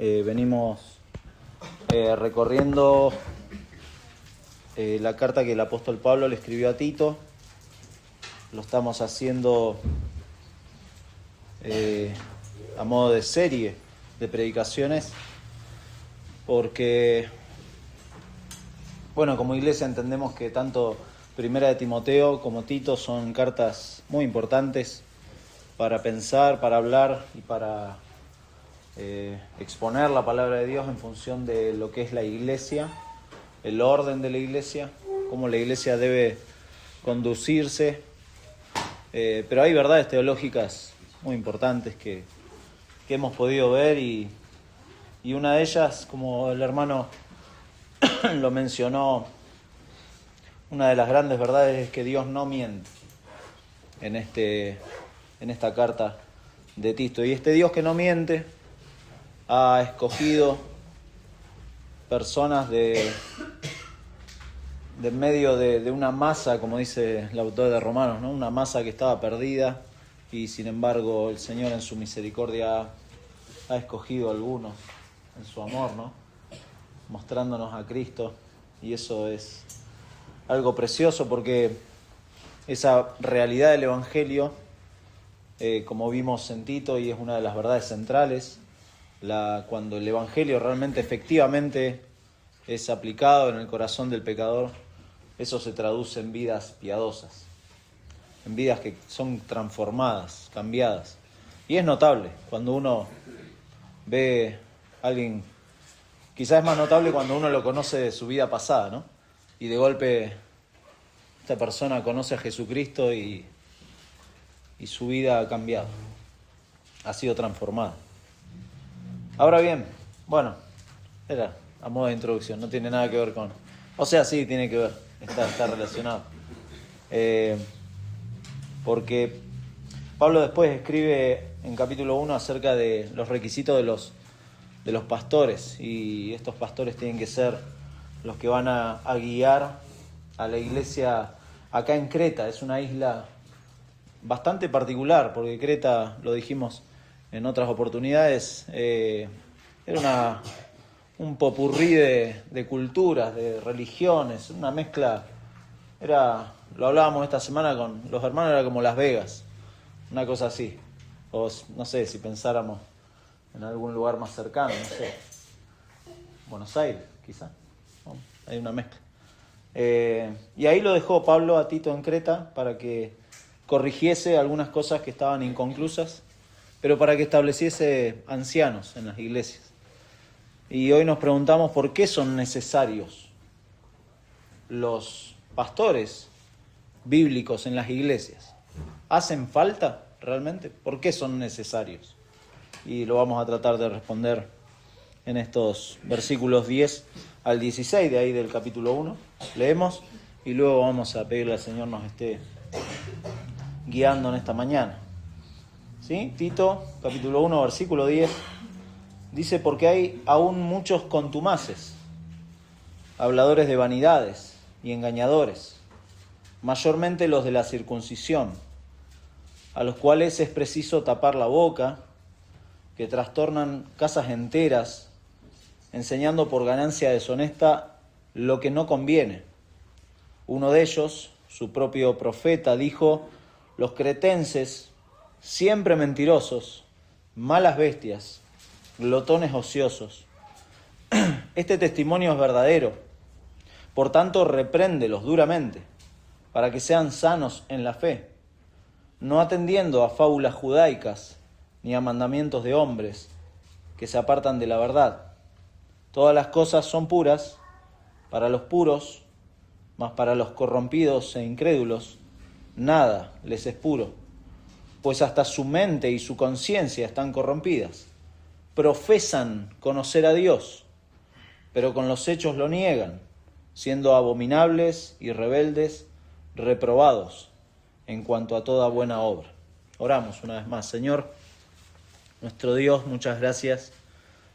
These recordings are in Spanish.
Venimos recorriendo la carta que el apóstol Pablo le escribió a Tito. Lo estamos haciendo a modo de serie de predicaciones porque, bueno, como iglesia entendemos que tanto Primera de Timoteo como Tito son cartas muy importantes para pensar, para hablar y para exponer la palabra de Dios en función de lo que es la iglesia, el orden de la iglesia, cómo la iglesia debe conducirse. Pero hay verdades teológicas muy importantes que hemos podido ver y una de ellas, como el hermano lo mencionó, una de las grandes verdades es que Dios no miente en esta carta de Tito. Y este Dios que no miente ha escogido personas de medio de una masa, como dice el autor de Romanos, ¿no? Una masa que estaba perdida y sin embargo el Señor en su misericordia ha escogido a algunos en su amor, ¿no? Mostrándonos a Cristo, y eso es algo precioso porque esa realidad del Evangelio, como vimos en Tito, y es una de las verdades centrales, cuando el Evangelio realmente efectivamente es aplicado en el corazón del pecador, eso se traduce en vidas piadosas, en vidas que son transformadas, cambiadas. Y es notable cuando uno ve a alguien, quizás es más notable cuando uno lo conoce de su vida pasada, ¿no? Y de golpe esta persona conoce a Jesucristo y su vida ha cambiado, ha sido transformada. Ahora bien, bueno, era a modo de introducción, no tiene nada que ver con... O sea, sí, tiene que ver, está relacionado. Porque Pablo después escribe en capítulo 1 acerca de los requisitos de los pastores, y estos pastores tienen que ser los que van a guiar a la iglesia acá en Creta. Es una isla bastante particular, porque Creta, lo dijimos en otras oportunidades, era un popurrí de culturas, de religiones, una mezcla. Lo hablábamos esta semana con los hermanos, era como Las Vegas, una cosa así. O no sé, si pensáramos en algún lugar más cercano, no sé, Buenos Aires, quizá. ¿No? Hay una mezcla. Y ahí lo dejó Pablo a Tito en Creta para que corrigiese algunas cosas que estaban inconclusas, pero para que estableciese ancianos en las iglesias. Y hoy nos preguntamos por qué son necesarios los pastores bíblicos en las iglesias. ¿Hacen falta realmente? ¿Por qué son necesarios? Y lo vamos a tratar de responder en estos versículos 10 al 16 de ahí del capítulo 1. Leemos y luego vamos a pedirle al Señor nos esté guiando en esta mañana. ¿Sí? Tito, capítulo 1, versículo 10, dice: porque hay aún muchos contumaces, habladores de vanidades y engañadores, mayormente los de la circuncisión, a los cuales es preciso tapar la boca, que trastornan casas enteras, enseñando por ganancia deshonesta lo que no conviene. Uno de ellos, su propio profeta, dijo: los cretenses, siempre mentirosos, malas bestias, glotones ociosos. Este testimonio es verdadero, por tanto repréndelos duramente, para que sean sanos en la fe, no atendiendo a fábulas judaicas ni a mandamientos de hombres que se apartan de la verdad. Todas las cosas son puras para los puros, mas para los corrompidos e incrédulos nada les es puro, pues hasta su mente y su conciencia están corrompidas. Profesan conocer a Dios, pero con los hechos lo niegan, siendo abominables y rebeldes, reprobados en cuanto a toda buena obra. Oramos una vez más. Señor, nuestro Dios, muchas gracias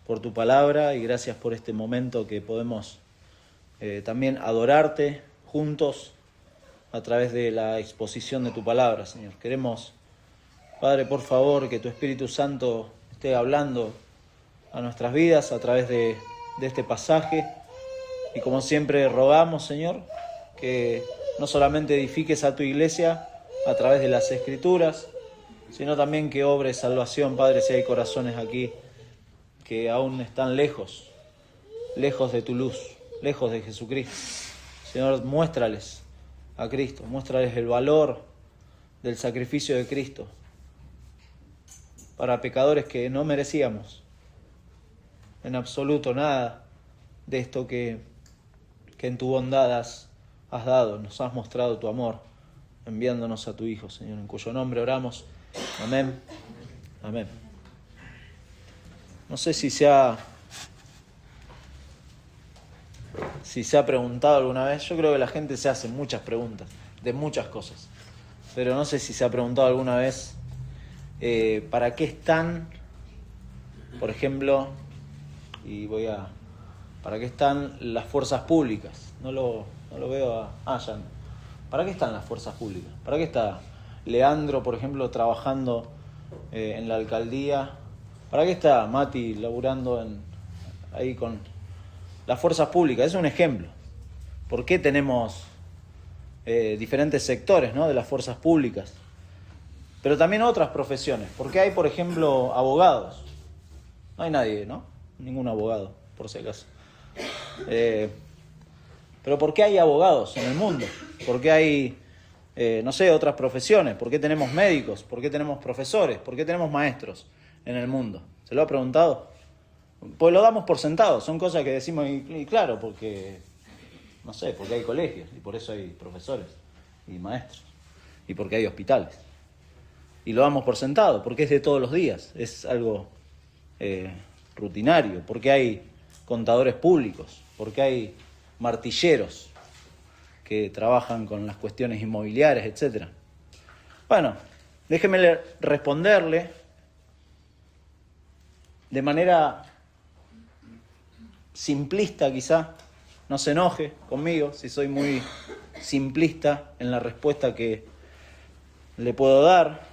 por tu palabra y gracias por este momento que podemos también adorarte juntos a través de la exposición de tu palabra, Señor. Queremos, Padre, por favor, que tu Espíritu Santo esté hablando a nuestras vidas a través de este pasaje. Y como siempre rogamos, Señor, que no solamente edifiques a tu iglesia a través de las Escrituras, sino también que obres salvación, Padre, si hay corazones aquí que aún están lejos de tu luz, lejos de Jesucristo. Señor, muéstrales a Cristo, muéstrales el valor del sacrificio de Cristo para pecadores que no merecíamos en absoluto nada de esto que en tu bondad has dado. Nos has mostrado tu amor enviándonos a tu Hijo, Señor, en cuyo nombre oramos. Amén. Amén. No sé si se ha preguntado alguna vez. Yo creo que la gente se hace muchas preguntas de muchas cosas, pero no sé si se ha preguntado alguna vez ¿para qué están, por ejemplo, ¿para qué están las fuerzas públicas? No lo veo ya. ¿Para qué están las fuerzas públicas? ¿Para qué está Leandro, por ejemplo, trabajando en la alcaldía? ¿Para qué está Mati laburando ahí con las fuerzas públicas? Es un ejemplo. ¿Por qué tenemos diferentes sectores, ¿no?, de las fuerzas públicas? Pero también otras profesiones. ¿Por qué hay, por ejemplo, abogados? No hay nadie, ¿no? Ningún abogado, por si acaso. Pero ¿por qué hay abogados en el mundo? ¿Por qué hay, otras profesiones? ¿Por qué tenemos médicos? ¿Por qué tenemos profesores? ¿Por qué tenemos maestros en el mundo? ¿Se lo ha preguntado? Pues lo damos por sentado. Son cosas que decimos, y claro, porque hay colegios, y por eso hay profesores y maestros, y porque hay hospitales. Y lo damos por sentado, porque es de todos los días, es algo rutinario, porque hay contadores públicos, porque hay martilleros que trabajan con las cuestiones inmobiliarias, etc. Bueno, déjeme responderle de manera simplista quizá. No se enoje conmigo si soy muy simplista en la respuesta que le puedo dar,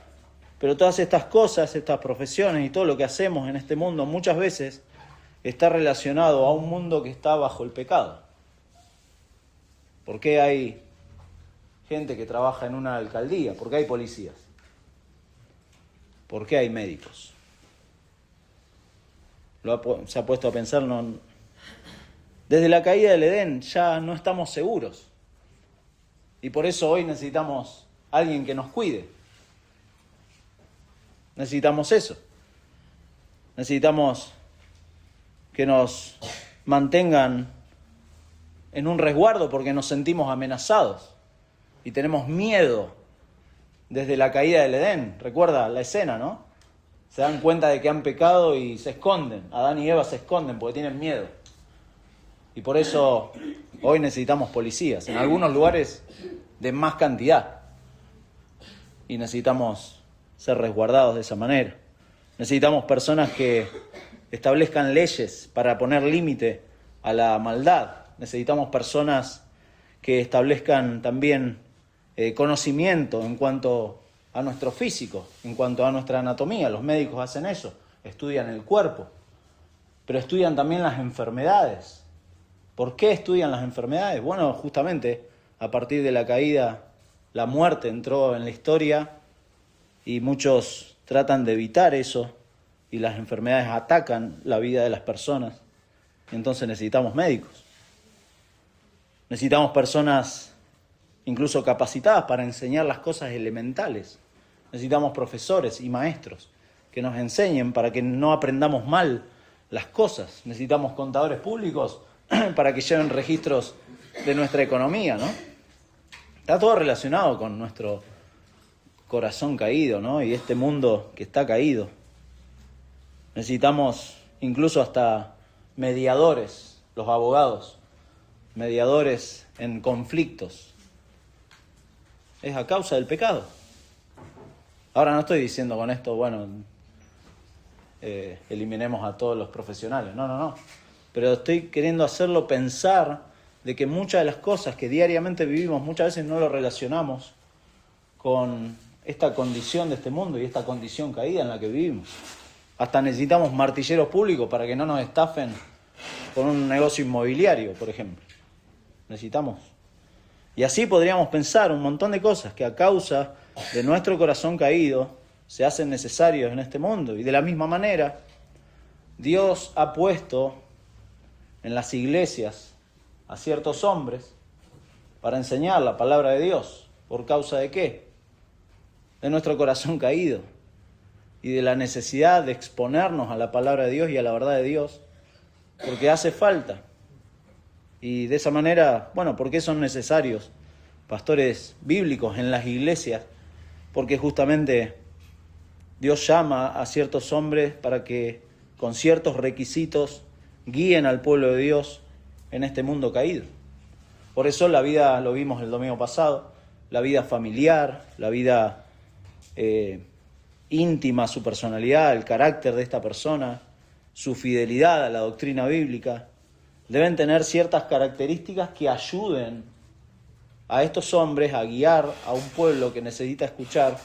pero todas estas cosas, estas profesiones y todo lo que hacemos en este mundo muchas veces está relacionado a un mundo que está bajo el pecado. ¿Por qué hay gente que trabaja en una alcaldía? ¿Por qué hay policías? ¿Por qué hay médicos? ¿Se ha puesto a pensar? No. Desde la caída del Edén ya no estamos seguros. Y por eso hoy necesitamos a alguien que nos cuide. Necesitamos eso. Necesitamos que nos mantengan en un resguardo porque nos sentimos amenazados y tenemos miedo desde la caída del Edén. Recuerda la escena, ¿no? Se dan cuenta de que han pecado y se esconden. Adán y Eva se esconden porque tienen miedo. Y por eso hoy necesitamos policías, en algunos lugares de más cantidad. Y necesitamos ser resguardados de esa manera. Necesitamos personas que establezcan leyes para poner límite a la maldad. Necesitamos personas que establezcan también conocimiento en cuanto a nuestro físico, en cuanto a nuestra anatomía. Los médicos hacen eso, estudian el cuerpo, pero estudian también las enfermedades. ¿Por qué estudian las enfermedades? Bueno, justamente a partir de la caída, la muerte entró en la historia y muchos tratan de evitar eso y las enfermedades atacan la vida de las personas. Entonces necesitamos médicos. Necesitamos personas incluso capacitadas para enseñar las cosas elementales. Necesitamos profesores y maestros que nos enseñen para que no aprendamos mal las cosas. Necesitamos contadores públicos para que lleven registros de nuestra economía, ¿no? Está todo relacionado con nuestro corazón caído, ¿no? Y este mundo que está caído. Necesitamos incluso hasta mediadores, los abogados, mediadores en conflictos. Es a causa del pecado. Ahora no estoy diciendo con esto, eliminemos a todos los profesionales. No. Pero estoy queriendo hacerlo pensar de que muchas de las cosas que diariamente vivimos, muchas veces no lo relacionamos con esta condición de este mundo y esta condición caída en la que vivimos. Hasta necesitamos martilleros públicos para que no nos estafen con un negocio inmobiliario, por ejemplo. Necesitamos. Y así podríamos pensar un montón de cosas que a causa de nuestro corazón caído se hacen necesarios en este mundo. Y de la misma manera, Dios ha puesto en las iglesias a ciertos hombres para enseñar la palabra de Dios. ¿Por causa de qué? De nuestro corazón caído y de la necesidad de exponernos a la palabra de Dios y a la verdad de Dios, porque hace falta. Y de esa manera, ¿por qué son necesarios pastores bíblicos en las iglesias? Porque justamente Dios llama a ciertos hombres para que con ciertos requisitos guíen al pueblo de Dios en este mundo caído. Por eso la vida, lo vimos el domingo pasado, la vida familiar, la vida íntima, su personalidad, el carácter de esta persona, su fidelidad a la doctrina bíblica, deben tener ciertas características que ayuden a estos hombres a guiar a un pueblo que necesita escuchar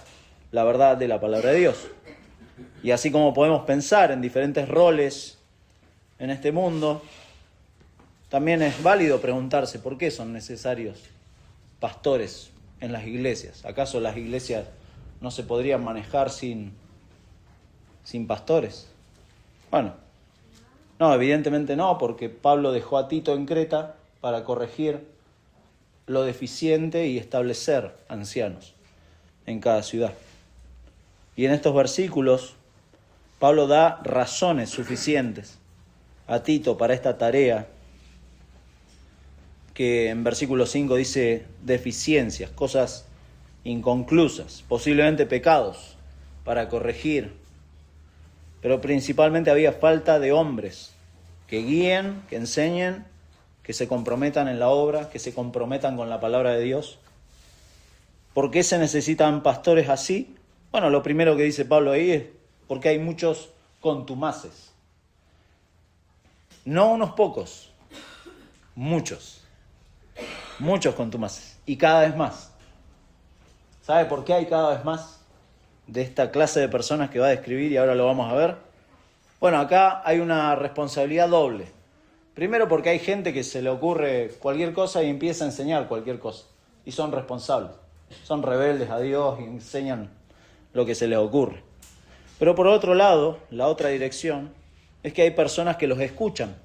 la verdad de la palabra de Dios. Y así como podemos pensar en diferentes roles en este mundo, también es válido preguntarse por qué son necesarios pastores en las iglesias. ¿Acaso las iglesias no se podrían manejar sin pastores? No, evidentemente no, porque Pablo dejó a Tito en Creta para corregir lo deficiente y establecer ancianos en cada ciudad. Y en estos versículos, Pablo da razones suficientes a Tito para esta tarea, que en versículo 5 dice deficiencias, cosas inconclusas, posiblemente pecados para corregir. Pero principalmente había falta de hombres que guíen, que enseñen, que se comprometan en la obra, que se comprometan con la palabra de Dios. ¿Por qué se necesitan pastores así? Lo primero que dice Pablo ahí es porque hay muchos contumaces. No unos pocos, muchos contumaces. Y cada vez más. ¿Sabe por qué hay cada vez más de esta clase de personas que va a describir y ahora lo vamos a ver? Acá hay una responsabilidad doble. Primero porque hay gente que se le ocurre cualquier cosa y empieza a enseñar cualquier cosa. Y son responsables. Son rebeldes a Dios y enseñan lo que se les ocurre. Pero por otro lado, la otra dirección es que hay personas que los escuchan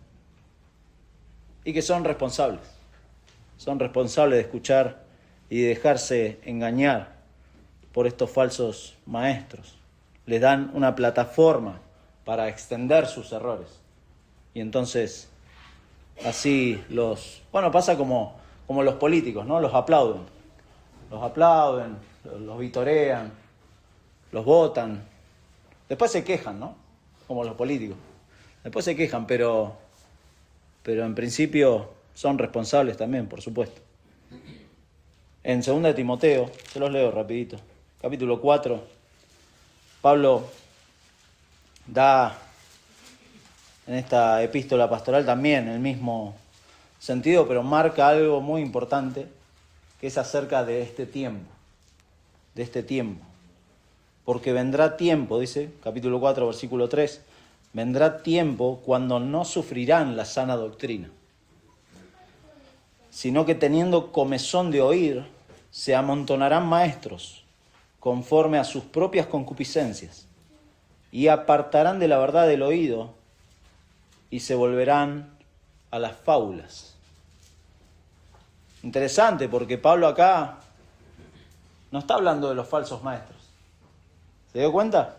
y que son responsables. Son responsables de escuchar y de dejarse engañar por estos falsos maestros. Les dan una plataforma para extender sus errores. Y entonces, así pasa como los políticos, ¿no? Los aplauden, los vitorean, los votan. Después se quejan, ¿no? Como los políticos. Después se quejan, pero en principio son responsables también, por supuesto. En 2 de Timoteo, se los leo rapidito, capítulo 4, Pablo da en esta epístola pastoral también el mismo sentido, pero marca algo muy importante, que es acerca de este tiempo. Porque vendrá tiempo, dice, capítulo 4, versículo 3, vendrá tiempo cuando no sufrirán la sana doctrina, sino que teniendo comezón de oír, se amontonarán maestros, conforme a sus propias concupiscencias, y apartarán de la verdad del oído, y se volverán a las fábulas. Interesante, porque Pablo acá no está hablando de los falsos maestros. ¿Se dio cuenta?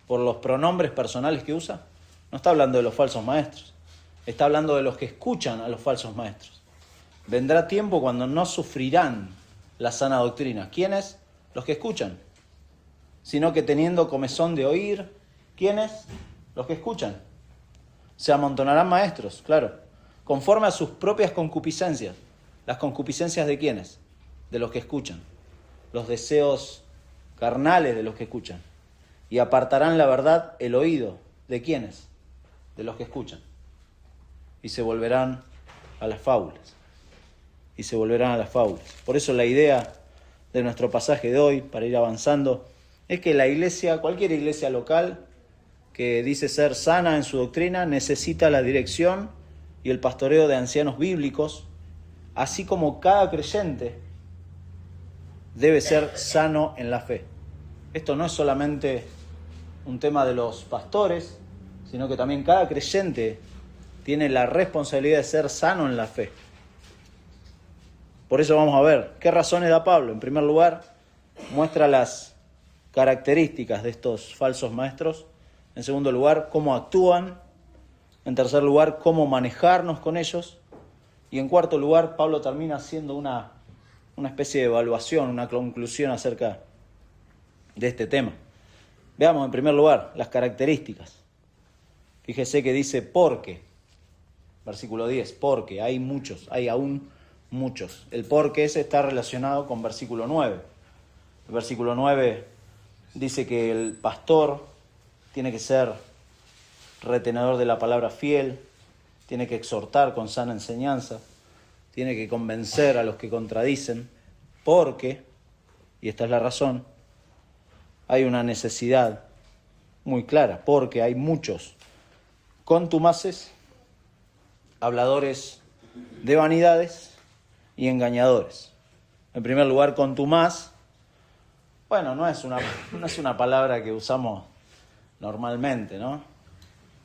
Por los pronombres personales que usa. No está hablando de los falsos maestros. Está hablando de los que escuchan a los falsos maestros. Vendrá tiempo cuando no sufrirán la sana doctrina. ¿Quiénes? Los que escuchan. Sino que teniendo comezón de oír, ¿quiénes? Los que escuchan. Se amontonarán maestros, claro, conforme a sus propias concupiscencias. ¿Las concupiscencias de quiénes? De los que escuchan. Los deseos carnales de los que escuchan. Y apartarán la verdad, el oído. ¿De quiénes? De los que escuchan. Y se volverán a las fábulas. Por eso la idea de nuestro pasaje de hoy, para ir avanzando, es que la iglesia, cualquier iglesia local, que dice ser sana en su doctrina, necesita la dirección y el pastoreo de ancianos bíblicos, así como cada creyente debe ser sano en la fe. Esto no es solamente un tema de los pastores, sino que también cada creyente tiene la responsabilidad de ser sano en la fe. Por eso vamos a ver qué razones da Pablo. En primer lugar, muestra las características de estos falsos maestros. En segundo lugar, cómo actúan. En tercer lugar, cómo manejarnos con ellos. Y en cuarto lugar, Pablo termina haciendo una especie de evaluación, una conclusión acerca de este tema. Veamos en primer lugar las características. Fíjese que dice porque, versículo 10, porque hay muchos, hay aún muchos. El porque ese está relacionado con versículo 9. El versículo 9 dice que el pastor tiene que ser retenedor de la palabra fiel, tiene que exhortar con sana enseñanza, tiene que convencer a los que contradicen, porque, y esta es la razón, hay una necesidad muy clara, porque hay muchos contumaces, habladores de vanidades y engañadores. En primer lugar, contumaz, bueno, no es una palabra que usamos normalmente, ¿no?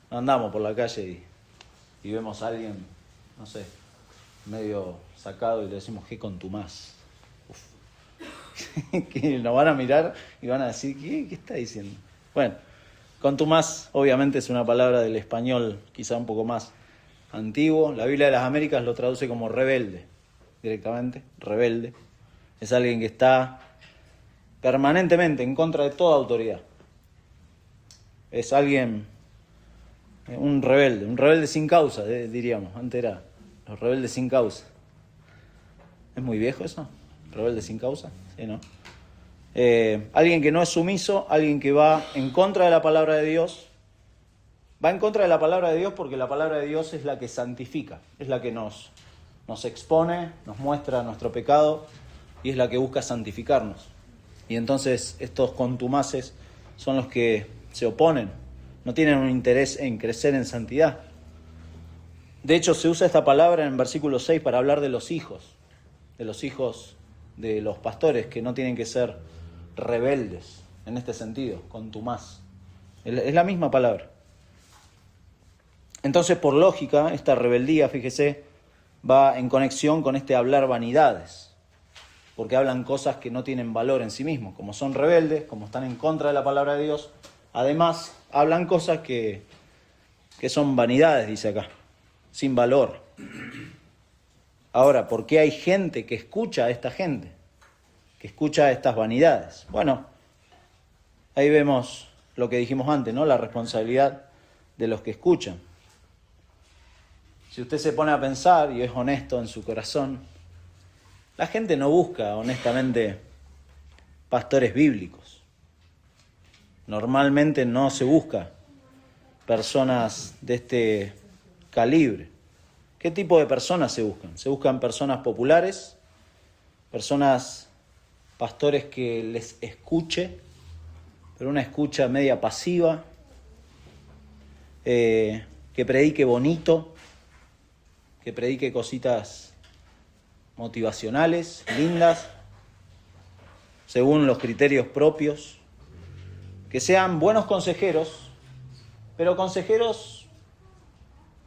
Andamos por la calle y vemos a alguien, no sé, medio sacado y le decimos, ¿qué contumaz? Que nos van a mirar y van a decir, ¿qué está diciendo? Bueno, contumaz obviamente es una palabra del español quizá un poco más antiguo. La Biblia de las Américas lo traduce como rebelde, directamente, rebelde. Es alguien que está permanentemente en contra de toda autoridad. Es alguien, un rebelde sin causa, diríamos. Antes era los rebeldes sin causa. ¿Es muy viejo eso? ¿Rebelde sin causa? Sí, ¿no? Alguien que no es sumiso, alguien que va en contra de la palabra de Dios. Va en contra de la palabra de Dios porque la palabra de Dios es la que santifica, es la que nos expone, nos muestra nuestro pecado y es la que busca santificarnos. Y entonces estos contumaces son los que se oponen, no tienen un interés en crecer en santidad. De hecho, se usa esta palabra en versículo 6 para hablar de los hijos de los pastores, que no tienen que ser rebeldes en este sentido, contumaz. Es la misma palabra. Entonces, por lógica, esta rebeldía, fíjese, va en conexión con este hablar vanidades, porque hablan cosas que no tienen valor en sí mismos. Como son rebeldes, como están en contra de la palabra de Dios, además hablan cosas que son vanidades, dice acá, sin valor. Ahora, ¿por qué hay gente que escucha a esta gente? Que escucha estas vanidades. Bueno, ahí vemos lo que dijimos antes, ¿no? La responsabilidad de los que escuchan. Si usted se pone a pensar y es honesto en su corazón, la gente no busca honestamente pastores bíblicos. Normalmente no se busca personas de este calibre. ¿Qué tipo de personas se buscan? Se buscan personas populares, pastores que les escuche, pero una escucha media pasiva, que predique bonito, que predique cositas motivacionales, lindas, según los criterios propios, que sean buenos consejeros, pero consejeros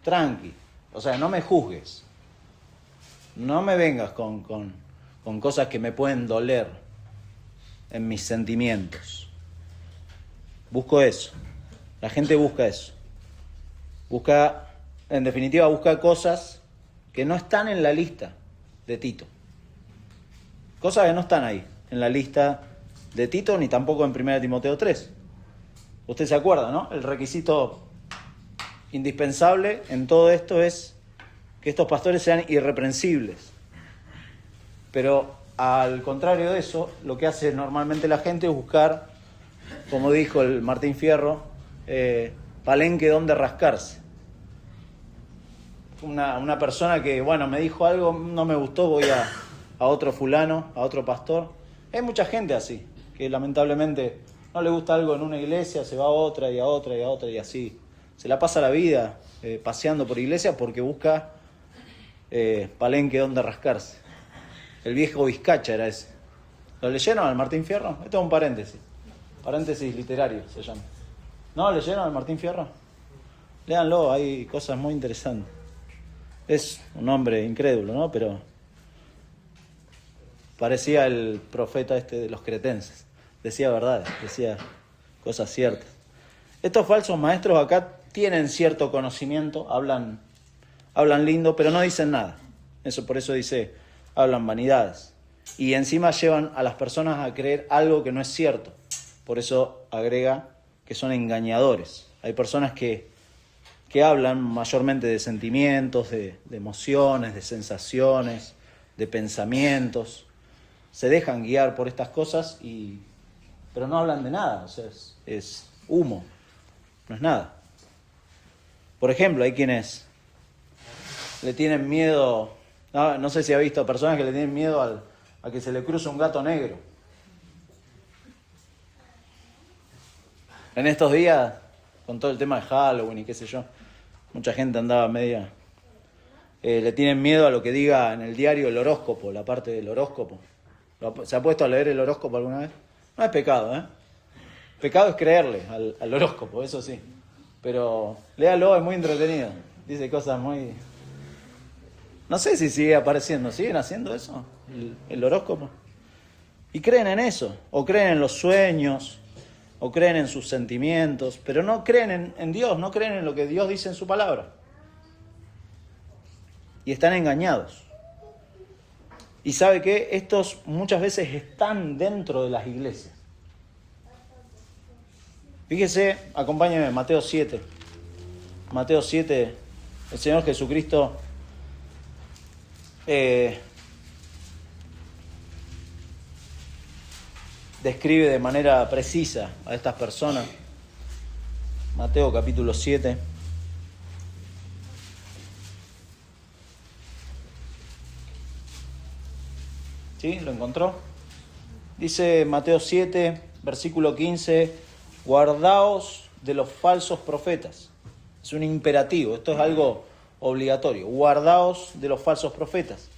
tranqui. O sea, no me juzgues, no me vengas con cosas que me pueden doler en mis sentimientos. Busco eso, la gente busca eso. En definitiva, busca cosas que no están en la lista de Tito. Cosas que no están ahí, en la lista de Tito, ni tampoco en 1 Timoteo 3. Usted se acuerda, ¿no? El requisito indispensable en todo esto es que estos pastores sean irreprensibles. Pero al contrario de eso, lo que hace normalmente la gente es buscar, como dijo el Martín Fierro, palenque donde rascarse. Una persona que, bueno, me dijo algo, no me gustó, voy a otro fulano, a otro pastor. Hay mucha gente así, que lamentablemente No le gusta algo en una iglesia, se va a otra y a otra y a otra y así. Se la pasa la vida paseando por iglesia porque busca palenque donde rascarse. El viejo Vizcacha era ese. ¿Lo leyeron al Martín Fierro? Esto es un paréntesis. Paréntesis literario se llama. ¿No leyeron al Martín Fierro? Léanlo, hay cosas muy interesantes. Es un hombre incrédulo, ¿no? Pero parecía el profeta de los cretenses. Decía verdades, decía cosas ciertas. Estos falsos maestros acá tienen cierto conocimiento, hablan lindo, pero no dicen nada. Por eso dice, hablan vanidades. Y encima llevan a las personas a creer algo que no es cierto. Por eso agrega que son engañadores. Hay personas que hablan mayormente de sentimientos, de emociones, de sensaciones, de pensamientos. Se dejan guiar por estas cosas, pero no hablan de nada. O sea, es humo, no es nada. Por ejemplo, hay quienes le tienen miedo, no sé si ha visto personas que le tienen miedo a que se le cruce un gato negro. En estos días, con todo el tema de Halloween y qué sé yo, mucha gente andaba media... le tienen miedo a lo que diga en el diario el horóscopo, la parte del horóscopo. ¿Se ha puesto a leer el horóscopo alguna vez? No es pecado, ¿eh? Pecado es creerle al horóscopo, eso sí. Pero léalo, es muy entretenido. Dice cosas muy... No sé si sigue apareciendo. ¿Siguen haciendo eso? El horóscopo. Y creen en eso. O creen en los sueños. O creen en sus sentimientos. Pero no creen en Dios. No creen en lo que Dios dice en su palabra. Y están engañados. Y ¿sabe qué? Estos muchas veces están dentro de las iglesias. Fíjese, acompáñenme, Mateo 7. Mateo 7, el Señor Jesucristo describe de manera precisa a estas personas. Mateo capítulo 7. ¿Sí? ¿Lo encontró? Dice Mateo 7, versículo 15, guardaos de los falsos profetas. Es un imperativo, esto es algo obligatorio. Guardaos de los falsos profetas,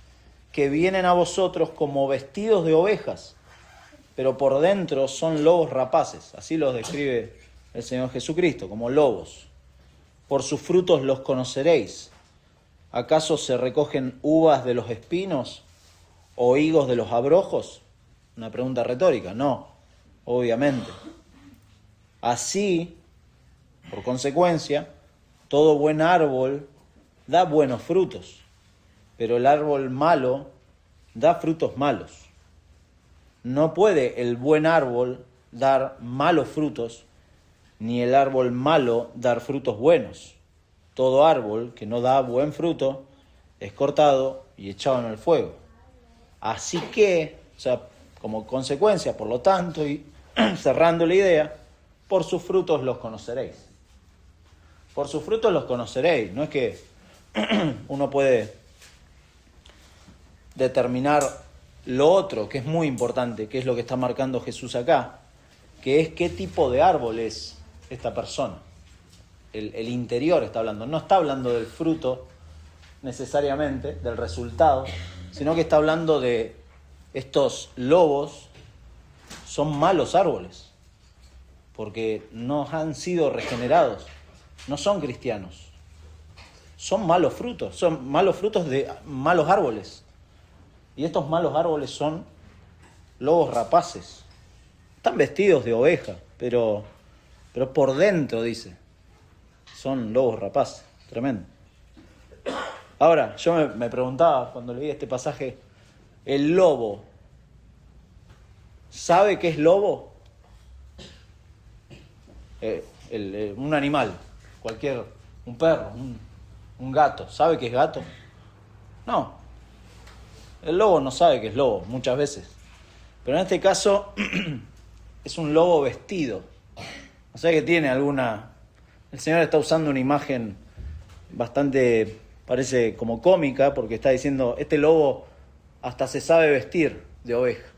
que vienen a vosotros como vestidos de ovejas, pero por dentro son lobos rapaces. Así los describe el Señor Jesucristo, como lobos. Por sus frutos los conoceréis. ¿Acaso se recogen uvas de los espinos o higos de los abrojos? Una pregunta retórica. No, obviamente. Así, por consecuencia, todo buen árbol da buenos frutos, pero el árbol malo da frutos malos. No puede el buen árbol dar malos frutos, ni el árbol malo dar frutos buenos. Todo árbol que no da buen fruto es cortado y echado en el fuego. Así que, como consecuencia, por lo tanto, y cerrando la idea, por sus frutos los conoceréis. Por sus frutos los conoceréis. No es que uno puede determinar lo otro, que es muy importante, que es lo que está marcando Jesús acá, que es qué tipo de árbol es esta persona. El interior está hablando. No está hablando del fruto necesariamente, del resultado, sino que está hablando de estos lobos. Son malos árboles, porque no han sido regenerados, no son cristianos, son malos frutos de malos árboles. Y estos malos árboles son lobos rapaces. Están vestidos de oveja, pero por dentro, dice, son lobos rapaces. Tremendo. Ahora, yo me preguntaba cuando leí este pasaje, ¿el lobo sabe qué es lobo? Un animal, un perro, un gato, ¿sabe qué es gato? No, el lobo no sabe qué es lobo muchas veces, pero en este caso es un lobo vestido. O sea que tiene alguna... El Señor está usando una imagen bastante, parece como cómica, porque está diciendo, este lobo hasta se sabe vestir de oveja.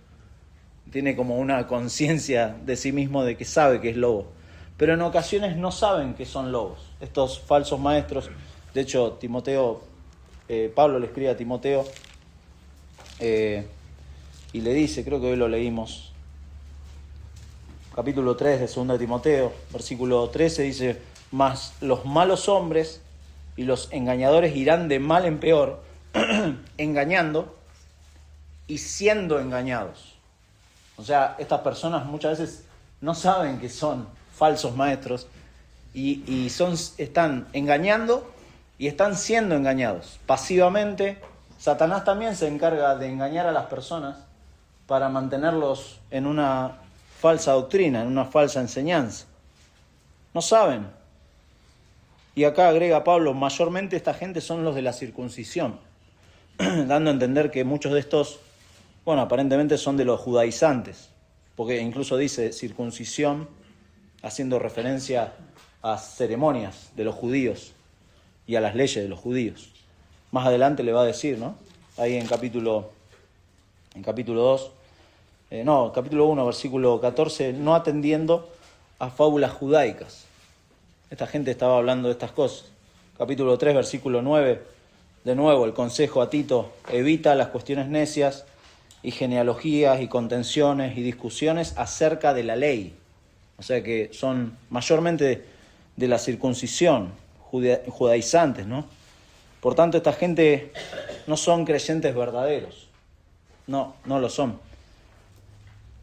tiene como una conciencia de sí mismo de que sabe que es lobo. Pero en ocasiones no saben que son lobos. Estos falsos maestros, de hecho, Pablo le escribe a Timoteo y le dice, creo que hoy lo leímos, capítulo 3 de 2 de Timoteo, versículo 13, dice: mas los malos hombres y los engañadores irán de mal en peor, engañando y siendo engañados. O sea, estas personas muchas veces no saben que son falsos maestros y están engañando y están siendo engañados pasivamente. Satanás también se encarga de engañar a las personas para mantenerlos en una falsa doctrina, en una falsa enseñanza. No saben. Y acá agrega Pablo, mayormente esta gente son los de la circuncisión, dando a entender que muchos de estos, aparentemente son de los judaizantes, porque incluso dice circuncisión, haciendo referencia a ceremonias de los judíos y a las leyes de los judíos. Más adelante le va a decir, ¿no? Ahí en capítulo 1, versículo 14, no atendiendo a fábulas judaicas. Esta gente estaba hablando de estas cosas. Capítulo 3, versículo 9, de nuevo el consejo a Tito: evita las cuestiones necias y genealogías y contenciones y discusiones acerca de la ley. O sea que son mayormente de la circuncisión, judaizantes, ¿no? Por tanto, esta gente no son creyentes verdaderos. No lo son.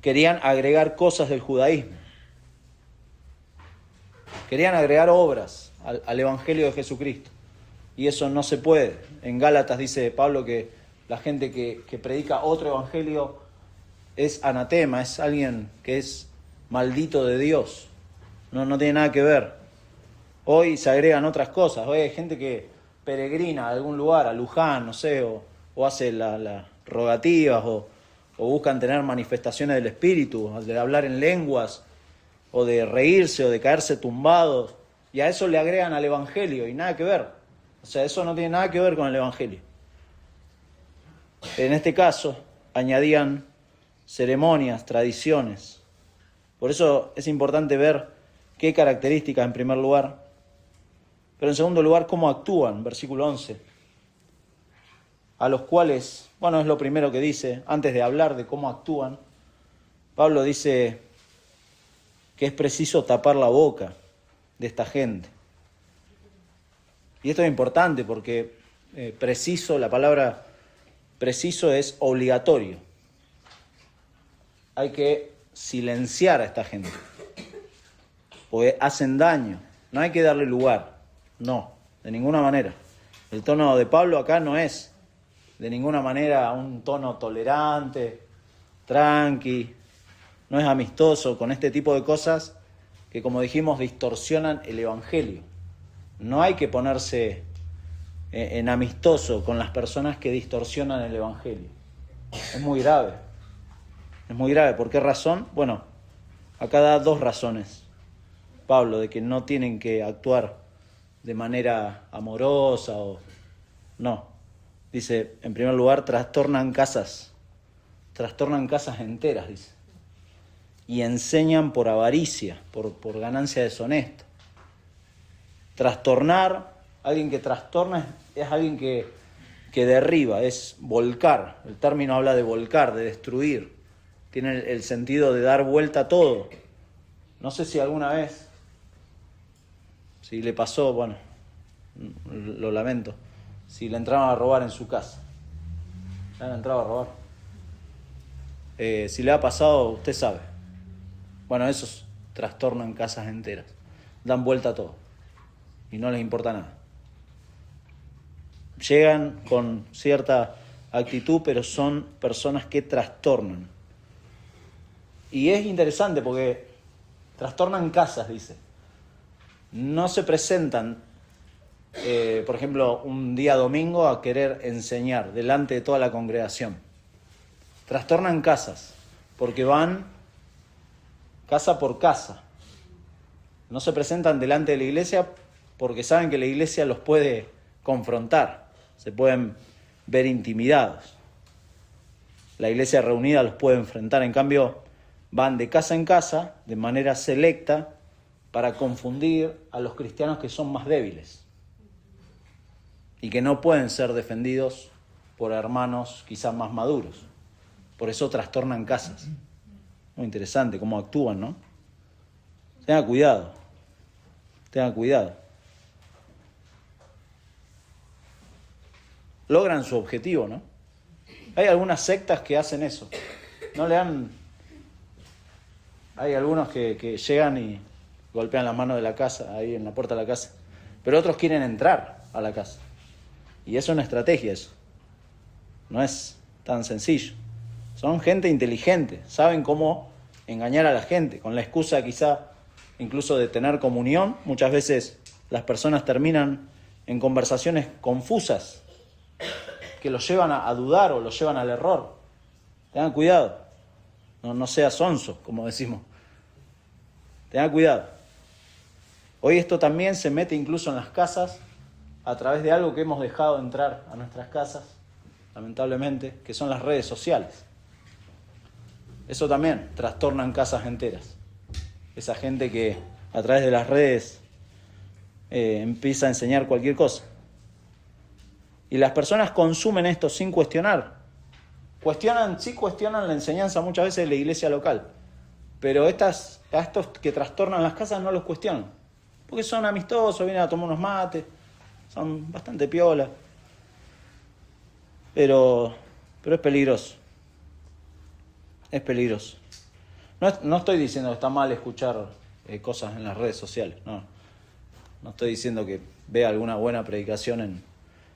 Querían agregar cosas del judaísmo. Querían agregar obras al Evangelio de Jesucristo. Y eso no se puede. En Gálatas dice Pablo que la gente que predica otro evangelio es anatema, es alguien que es maldito de Dios. No tiene nada que ver. Hoy se agregan otras cosas. Hoy hay gente que peregrina a algún lugar, a Luján, no sé, o hace las rogativas, o buscan tener manifestaciones del Espíritu, de hablar en lenguas, o de reírse, o de caerse tumbados. Y a eso le agregan al evangelio, y nada que ver. O sea, eso no tiene nada que ver con el evangelio. En este caso, añadían ceremonias, tradiciones. Por eso es importante ver qué características en primer lugar, pero en segundo lugar, cómo actúan, versículo 11. A los cuales, es lo primero que dice, antes de hablar de cómo actúan, Pablo dice que es preciso tapar la boca de esta gente. Y esto es importante porque la palabra preciso es obligatorio. Hay que silenciar a esta gente, porque hacen daño. No hay que darle lugar, no, de ninguna manera. El tono de Pablo acá no es de ninguna manera un tono tolerante, tranqui, no es amistoso con este tipo de cosas que, como dijimos, distorsionan el evangelio. No hay que ponerse en amistoso con las personas que distorsionan el evangelio. Es muy grave. Es muy grave. ¿Por qué razón? Acá da dos razones Pablo de que no tienen que actuar de manera amorosa o no. Dice, en primer lugar, trastornan casas enteras, dice. Y enseñan por avaricia, por ganancia deshonesta. Trastornar, alguien que trastorna es alguien que derriba, es volcar. El término habla de volcar, de destruir. Tiene el sentido de dar vuelta a todo. No sé si alguna vez, si le pasó, lo lamento, si le entraron a robar en su casa. ¿Le han entrado a robar? Si le ha pasado, usted sabe. Esos trastornan casas enteras. Dan vuelta a todo. Y no les importa nada. Llegan con cierta actitud, pero son personas que trastornan. Y es interesante porque trastornan casas, dice. No se presentan, por ejemplo, un día domingo a querer enseñar delante de toda la congregación. Trastornan casas, porque van casa por casa. No se presentan delante de la iglesia porque saben que la iglesia los puede confrontar, se pueden ver intimidados. la iglesia reunida los puede enfrentar. En cambio, van de casa en casa, de manera selecta, para confundir a los cristianos que son más débiles y que no pueden ser defendidos por hermanos quizás más maduros. Por eso trastornan casas. Muy interesante cómo actúan, ¿no? Tengan cuidado. Tengan cuidado. Logran su objetivo, ¿no? Hay algunas sectas que hacen eso. No le dan... Hay algunos que llegan y golpean la mano de la casa, ahí en la puerta de la casa. Pero otros quieren entrar a la casa. Y es una estrategia eso. No es tan sencillo. Son gente inteligente. Saben cómo engañar a la gente. Con la excusa quizá incluso de tener comunión. Muchas veces las personas terminan en conversaciones confusas que los llevan a dudar o los llevan al error. Tengan cuidado. No sea sonso, como decimos. Tengan cuidado. Hoy esto también se mete incluso en las casas a través de algo que hemos dejado entrar a nuestras casas, lamentablemente, que son las redes sociales. Eso también trastornan casas enteras. Esa gente que a través de las redes empieza a enseñar cualquier cosa. Y las personas consumen esto sin cuestionar. Sí cuestionan la enseñanza muchas veces de la iglesia local, pero a estos que trastornan las casas no los cuestionan, porque son amistosos, vienen a tomar unos mates, son bastante piola, pero es peligroso. Es peligroso. No estoy diciendo que está mal escuchar cosas en las redes sociales, no estoy diciendo que vea alguna buena predicación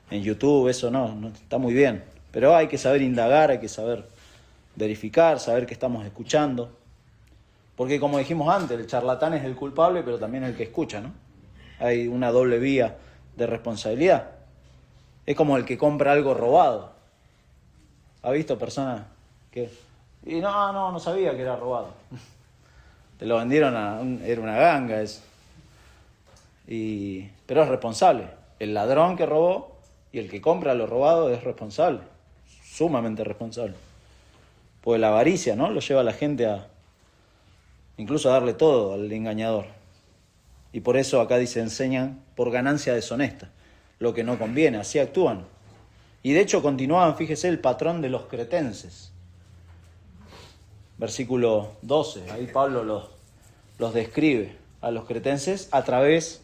en YouTube, eso no está muy bien. Pero hay que saber indagar, hay que saber verificar, saber qué estamos escuchando. Porque como dijimos antes, el charlatán es el culpable, pero también el que escucha, ¿no? Hay una doble vía de responsabilidad. Es como el que compra algo robado. ¿Ha visto personas que... Y no sabía que era robado. Te lo vendieron era una ganga eso. Pero es responsable. El ladrón que robó y el que compra lo robado es responsable. Sumamente responsable. Pues la avaricia, ¿no? Lo lleva a la gente incluso a darle todo al engañador. Y por eso acá dice, enseñan por ganancia deshonesta, lo que no conviene, así actúan. Y de hecho continuaban, fíjese, el patrón de los cretenses. Versículo 12, ahí Pablo los describe a los cretenses a través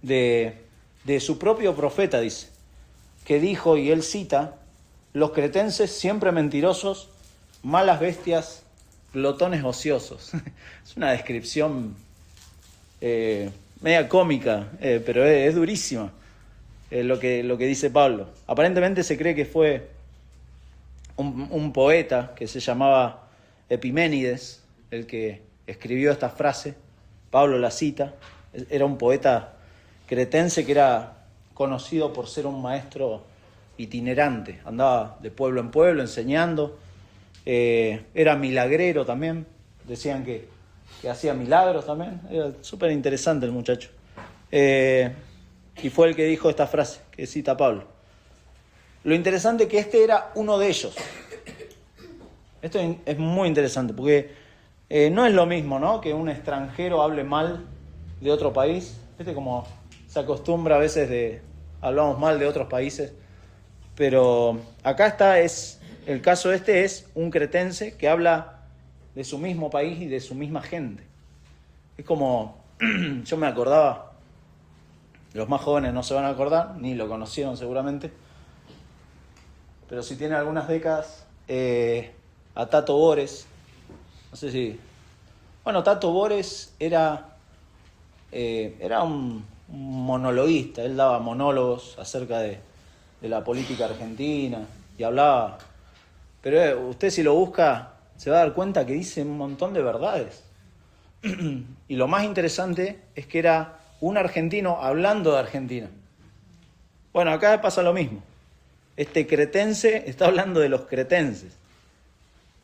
de su propio profeta, dice, que dijo, y él cita, los cretenses siempre mentirosos, malas bestias, glotones ociosos. Es una descripción media cómica, pero es durísima lo que dice Pablo. Aparentemente se cree que fue un poeta que se llamaba Epiménides el que escribió esta frase. Pablo la cita. Era un poeta cretense que era conocido por ser un maestro itinerante, andaba de pueblo en pueblo enseñando, era milagrero también, decían que hacía milagros también, era súper interesante el muchacho, y fue el que dijo esta frase que cita Pablo. Lo interesante es que este era uno de ellos. Esto es muy interesante porque no es lo mismo, ¿no?, que un extranjero hable mal de otro país. Como se acostumbra a veces hablamos mal de otros países. Pero acá el caso es un cretense que habla de su mismo país y de su misma gente. Es como, yo me acordaba, los más jóvenes no se van a acordar, ni lo conocieron seguramente, pero si tienen algunas décadas, a Tato Bores, no sé si... Bueno, Tato Bores era un monologuista, él daba monólogos acerca de la política argentina y hablaba, pero usted si lo busca se va a dar cuenta que dice un montón de verdades. Y lo más interesante es que era un argentino hablando de Argentina. Bueno, acá pasa lo mismo. Este cretense está hablando de los cretenses.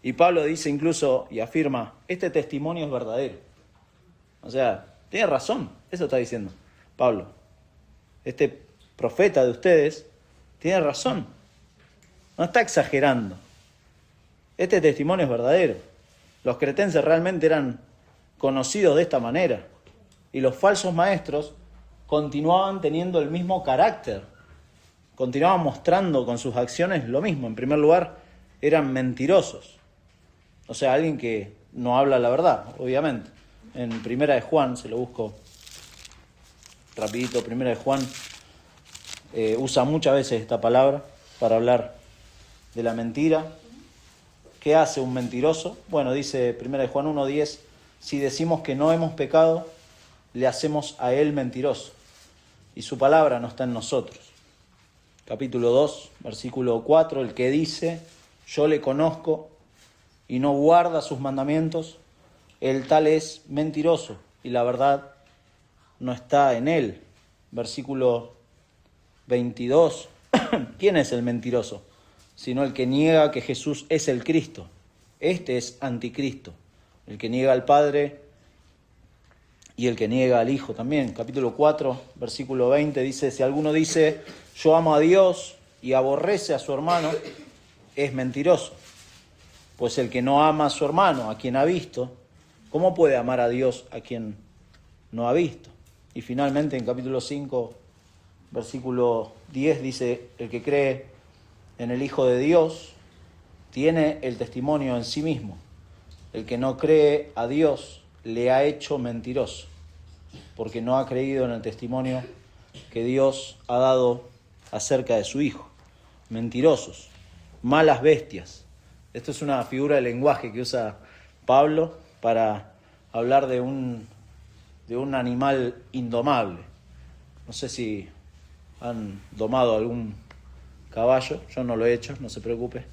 Y Pablo dice incluso y afirma, este testimonio es verdadero. O sea, tiene razón, eso está diciendo Pablo. Este profeta de ustedes tiene razón, no está exagerando. Este testimonio es verdadero. Los cretenses realmente eran conocidos de esta manera. Y los falsos maestros continuaban teniendo el mismo carácter. Continuaban mostrando con sus acciones lo mismo. En primer lugar, eran mentirosos. O sea, alguien que no habla la verdad, obviamente. En Primera de Juan, se lo busco rapidito, Primera de Juan usa muchas veces esta palabra para hablar de la mentira. ¿Qué hace un mentiroso? Bueno, dice Primera de Juan 1:10, si decimos que no hemos pecado, le hacemos a él mentiroso, y su palabra no está en nosotros. Capítulo 2, versículo 4, el que dice, yo le conozco, y no guarda sus mandamientos, el tal es mentiroso, y la verdad no está en él. Versículo 22, ¿quién es el mentiroso? Sino el que niega que Jesús es el Cristo. Este es anticristo, el que niega al Padre y el que niega al Hijo también. Capítulo 4, versículo 20 dice, si alguno dice, yo amo a Dios y aborrece a su hermano, es mentiroso. Pues el que no ama a su hermano, a quien ha visto, ¿cómo puede amar a Dios a quien no ha visto? Y finalmente en capítulo 5, versículo 10 dice, el que cree en el Hijo de Dios tiene el testimonio en sí mismo. El que no cree a Dios le ha hecho mentiroso, porque no ha creído en el testimonio que Dios ha dado acerca de su Hijo. Mentirosos, malas bestias. Esto es una figura de lenguaje que usa Pablo para hablar de un animal indomable. No sé si han domado algún caballo, yo no lo he hecho, no se preocupe.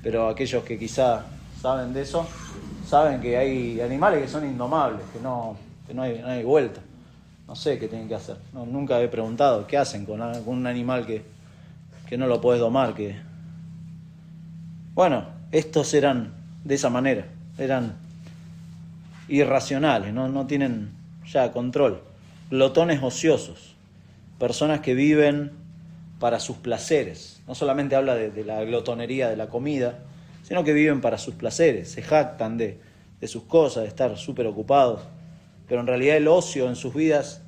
Pero aquellos que quizá saben de eso, saben que hay animales que son indomables, que no hay vuelta. No sé qué tienen que hacer. No, nunca he preguntado qué hacen con un animal que no lo puedes domar. Bueno, estos eran de esa manera, eran irracionales, no tienen ya control. Glotones ociosos, personas que viven para sus placeres. No solamente habla de la glotonería de la comida, sino que viven para sus placeres, se jactan de sus cosas, de estar súper ocupados, pero en realidad el ocio en sus vidas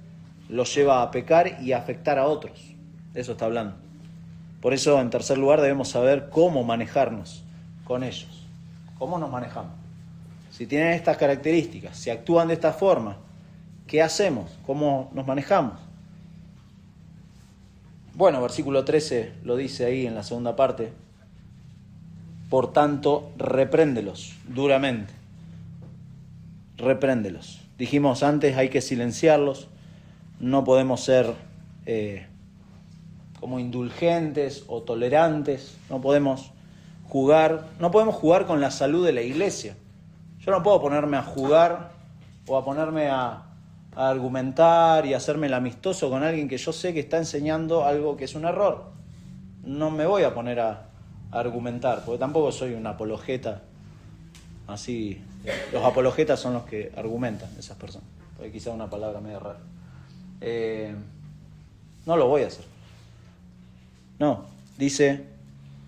los lleva a pecar y a afectar a otros. De eso está hablando. Por eso, en tercer lugar, debemos saber cómo manejarnos con ellos. ¿Cómo nos manejamos? Si tienen estas características, si actúan de esta forma, ¿qué hacemos? ¿Cómo nos manejamos? Bueno, versículo 13 lo dice ahí en la segunda parte. Por tanto, repréndelos duramente. Repréndelos. Dijimos antes, hay que silenciarlos. No podemos ser como indulgentes o tolerantes. No podemos jugar con la salud de la iglesia. Yo no puedo ponerme a jugar o a ponerme a argumentar y hacerme el amistoso con alguien que yo sé que está enseñando algo que es un error. No me voy a poner a argumentar, porque tampoco soy un apologeta. Así, los apologetas son los que argumentan, esas personas. Porque quizá una palabra medio rara. No lo voy a hacer. No, dice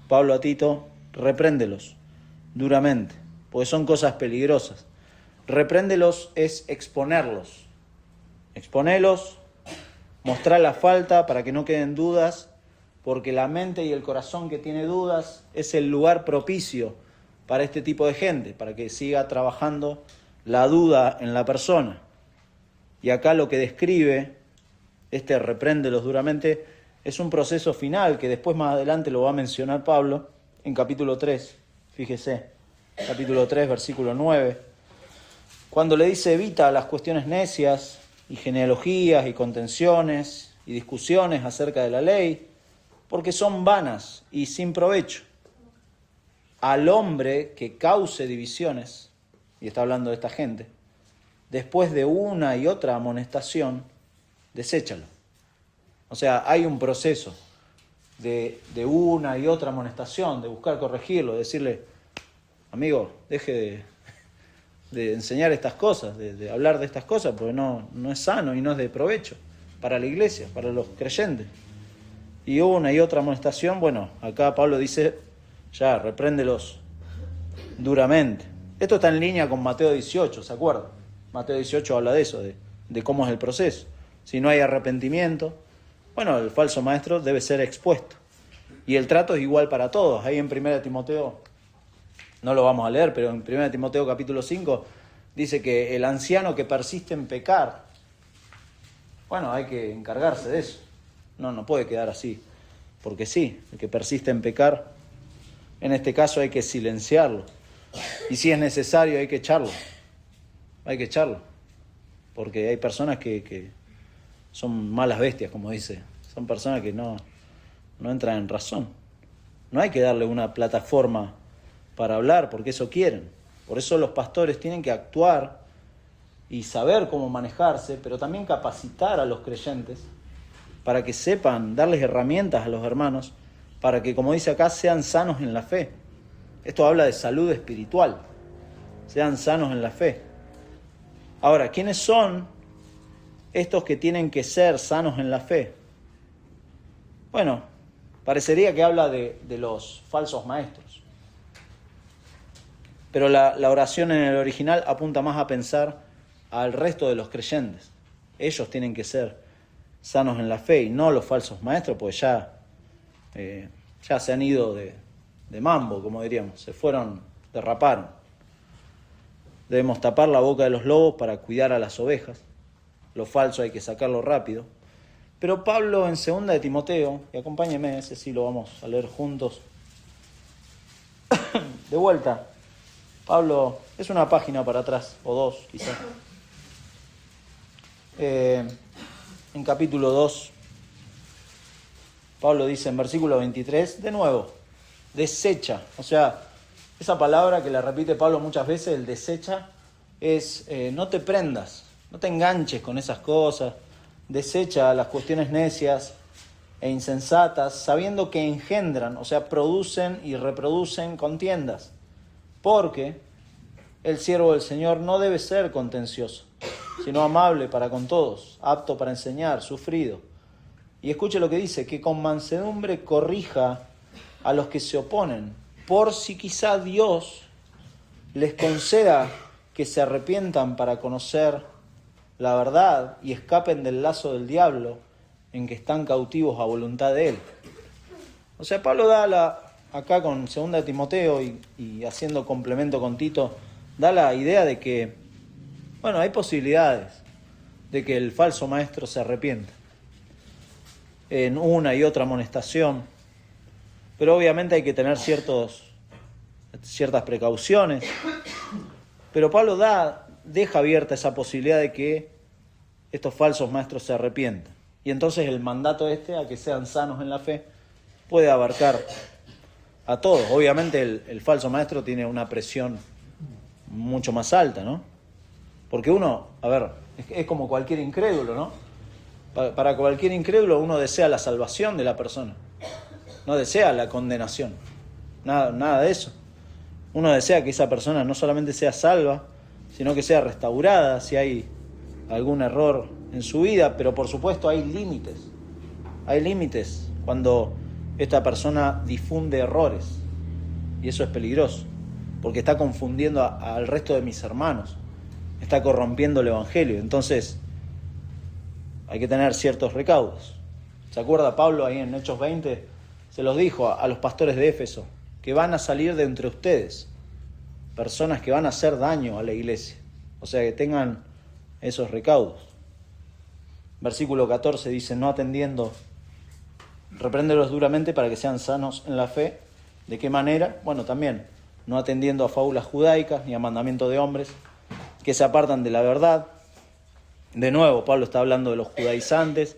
Pablo a Tito, repréndelos duramente, porque son cosas peligrosas. Repréndelos es exponerlos. Exponelos, mostrar la falta para que no queden dudas, porque la mente y el corazón que tiene dudas es el lugar propicio para este tipo de gente, para que siga trabajando la duda en la persona. Y acá lo que describe este repréndelos duramente es un proceso final que después más adelante lo va a mencionar Pablo en capítulo 3, fíjese, capítulo 3, versículo 9, cuando le dice evita las cuestiones necias y genealogías y contenciones y discusiones acerca de la ley, porque son vanas y sin provecho. Al hombre que cause divisiones, y está hablando de esta gente, después de una y otra amonestación, deséchalo. O sea, hay un proceso de una y otra amonestación, de buscar corregirlo, de decirle, amigo, deje de enseñar estas cosas, de hablar de estas cosas, porque no es sano y no es de provecho para la iglesia, para los creyentes. Y una y otra amonestación, bueno, acá Pablo dice, ya, repréndelos duramente. Esto está en línea con Mateo 18, ¿se acuerdan? Mateo 18 habla de eso, de cómo es el proceso. Si no hay arrepentimiento, bueno, el falso maestro debe ser expuesto. Y el trato es igual para todos. Ahí en 1 Timoteo, no lo vamos a leer, pero en 1 Timoteo capítulo 5 dice que el anciano que persiste en pecar, bueno, hay que encargarse de eso. No puede quedar así, porque sí, el que persiste en pecar, en este caso hay que silenciarlo. Y si es necesario hay que echarlo. Hay que echarlo. Porque hay personas que son malas bestias, como dice. Son personas que no entran en razón. No hay que darle una plataforma para hablar, porque eso quieren. Por eso los pastores tienen que actuar y saber cómo manejarse, pero también capacitar a los creyentes para que sepan, darles herramientas a los hermanos, para que, como dice acá, sean sanos en la fe. Esto habla de salud espiritual. Sean sanos en la fe. Ahora, ¿quiénes son estos que tienen que ser sanos en la fe? Bueno, parecería que habla de los falsos maestros. Pero la oración en el original apunta más a pensar al resto de los creyentes. Ellos tienen que ser sanos en la fe y no los falsos maestros, pues ya se han ido de mambo, como diríamos, se fueron, derraparon. Debemos tapar la boca de los lobos para cuidar a las ovejas. Lo falso hay que sacarlo rápido. Pero Pablo en 2 de Timoteo, y acompáñenme, ese sí lo vamos a leer juntos. De vuelta, Pablo, es una página para atrás, o dos quizás. En capítulo 2, Pablo dice en versículo 23, de nuevo, desecha. O sea, esa palabra que la repite Pablo muchas veces, el desecha, es no te prendas, no te enganches con esas cosas, desecha las cuestiones necias e insensatas, sabiendo que engendran, o sea, producen y reproducen contiendas, porque el siervo del Señor no debe ser contencioso, sino amable para con todos, apto para enseñar, sufrido. Y escuche lo que dice, que con mansedumbre corrija a los que se oponen, por si quizá Dios les conceda que se arrepientan para conocer la verdad y escapen del lazo del diablo en que están cautivos a voluntad de él. O sea, Pablo da acá con 2 de Timoteo y haciendo complemento con Tito, da la idea de que, bueno, hay posibilidades de que el falso maestro se arrepienta en una y otra amonestación, pero obviamente hay que tener ciertas precauciones. Pero Pablo deja abierta esa posibilidad de que estos falsos maestros se arrepientan. Y entonces el mandato a que sean sanos en la fe, puede abarcar a todos. Obviamente el falso maestro tiene una presión mucho más alta, ¿no? Porque uno, es como cualquier incrédulo, ¿no? Para cualquier incrédulo uno desea la salvación de la persona, no desea la condenación, nada de eso. Uno desea que esa persona no solamente sea salva, sino que sea restaurada si hay algún error en su vida, pero por supuesto hay límites. Hay límites cuando esta persona difunde errores, y eso es peligroso, porque está confundiendo al resto de mis hermanos, está corrompiendo el Evangelio. Entonces hay que tener ciertos recaudos. ¿Se acuerda Pablo ahí en Hechos 20? Se los dijo a los pastores de Éfeso, que van a salir de entre ustedes personas que van a hacer daño a la iglesia. O sea, que tengan esos recaudos. Versículo 14 dice, no atendiendo, repréndelos duramente para que sean sanos en la fe. ¿De qué manera? Bueno, también, no atendiendo a fábulas judaicas ni a mandamientos de hombres que se apartan de la verdad. De nuevo, Pablo está hablando de los judaizantes.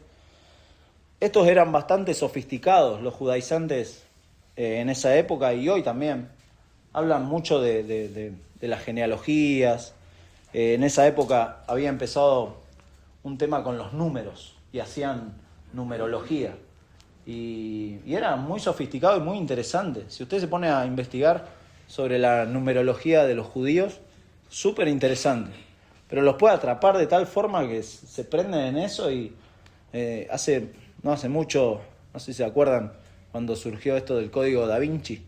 Estos eran bastante sofisticados, los judaizantes en esa época y hoy también. Hablan mucho de las genealogías. En esa época había empezado un tema con los números y hacían numerología. Y era muy sofisticado y muy interesante. Si usted se pone a investigar sobre la numerología de los judíos, súper interesante. Pero los puede atrapar de tal forma que se prenden en eso y no hace mucho, no sé si se acuerdan, cuando surgió esto del código Da Vinci.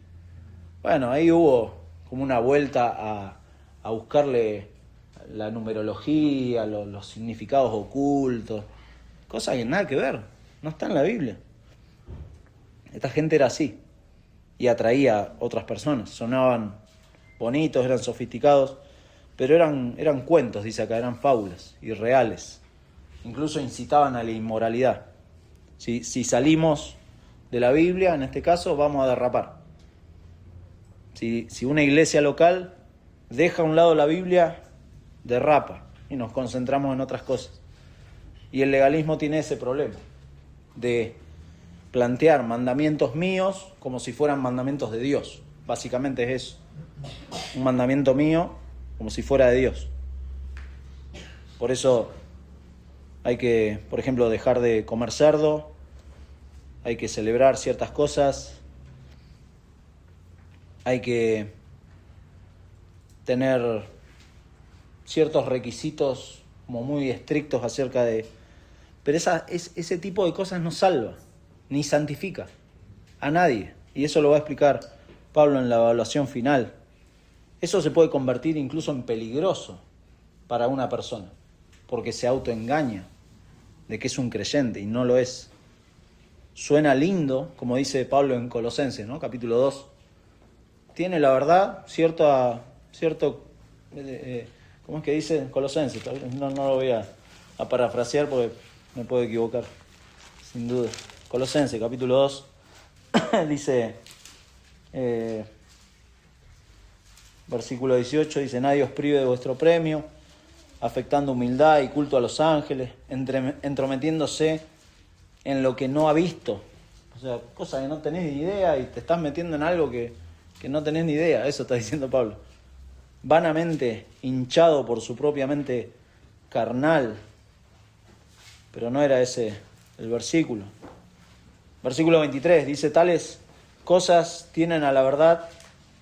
Bueno, ahí hubo como una vuelta a buscarle la numerología, los significados ocultos, cosas que nada que ver, no está en la Biblia. Esta gente era así y atraía a otras personas, sonaban bonitos, eran sofisticados, pero eran cuentos, dice acá, eran fábulas irreales, incluso incitaban a la inmoralidad. Si salimos de la Biblia, en este caso, vamos a derrapar. Si una iglesia local deja a un lado la Biblia, derrapa y nos concentramos en otras cosas. Y el legalismo tiene ese problema de plantear mandamientos míos como si fueran mandamientos de Dios. Básicamente es eso. Un mandamiento mío como si fuera de Dios. Por eso hay que, por ejemplo, dejar de comer cerdo, hay que celebrar ciertas cosas, hay que tener ciertos requisitos como muy estrictos acerca de... Pero ese tipo de cosas no salva, ni santifica a nadie. Y eso lo va a explicar Pablo en la evaluación final. Eso se puede convertir incluso en peligroso para una persona, porque se autoengaña de que es un creyente y no lo es. Suena lindo, como dice Pablo en Colosenses, ¿no? Capítulo 2. Tiene la verdad cierto ¿cómo es que dice Colosenses? No lo voy a parafrasear porque me puedo equivocar, sin duda. Colosenses, capítulo 2, dice, versículo 18, dice: nadie os prive de vuestro premio, afectando humildad y culto a los ángeles, entrometiéndose en lo que no ha visto. O sea, cosas que no tenés ni idea y te estás metiendo en algo que no tenés ni idea. Eso está diciendo Pablo. Vanamente hinchado por su propia mente carnal. Pero no era ese el versículo. Versículo 23 dice: tales cosas tienen a la verdad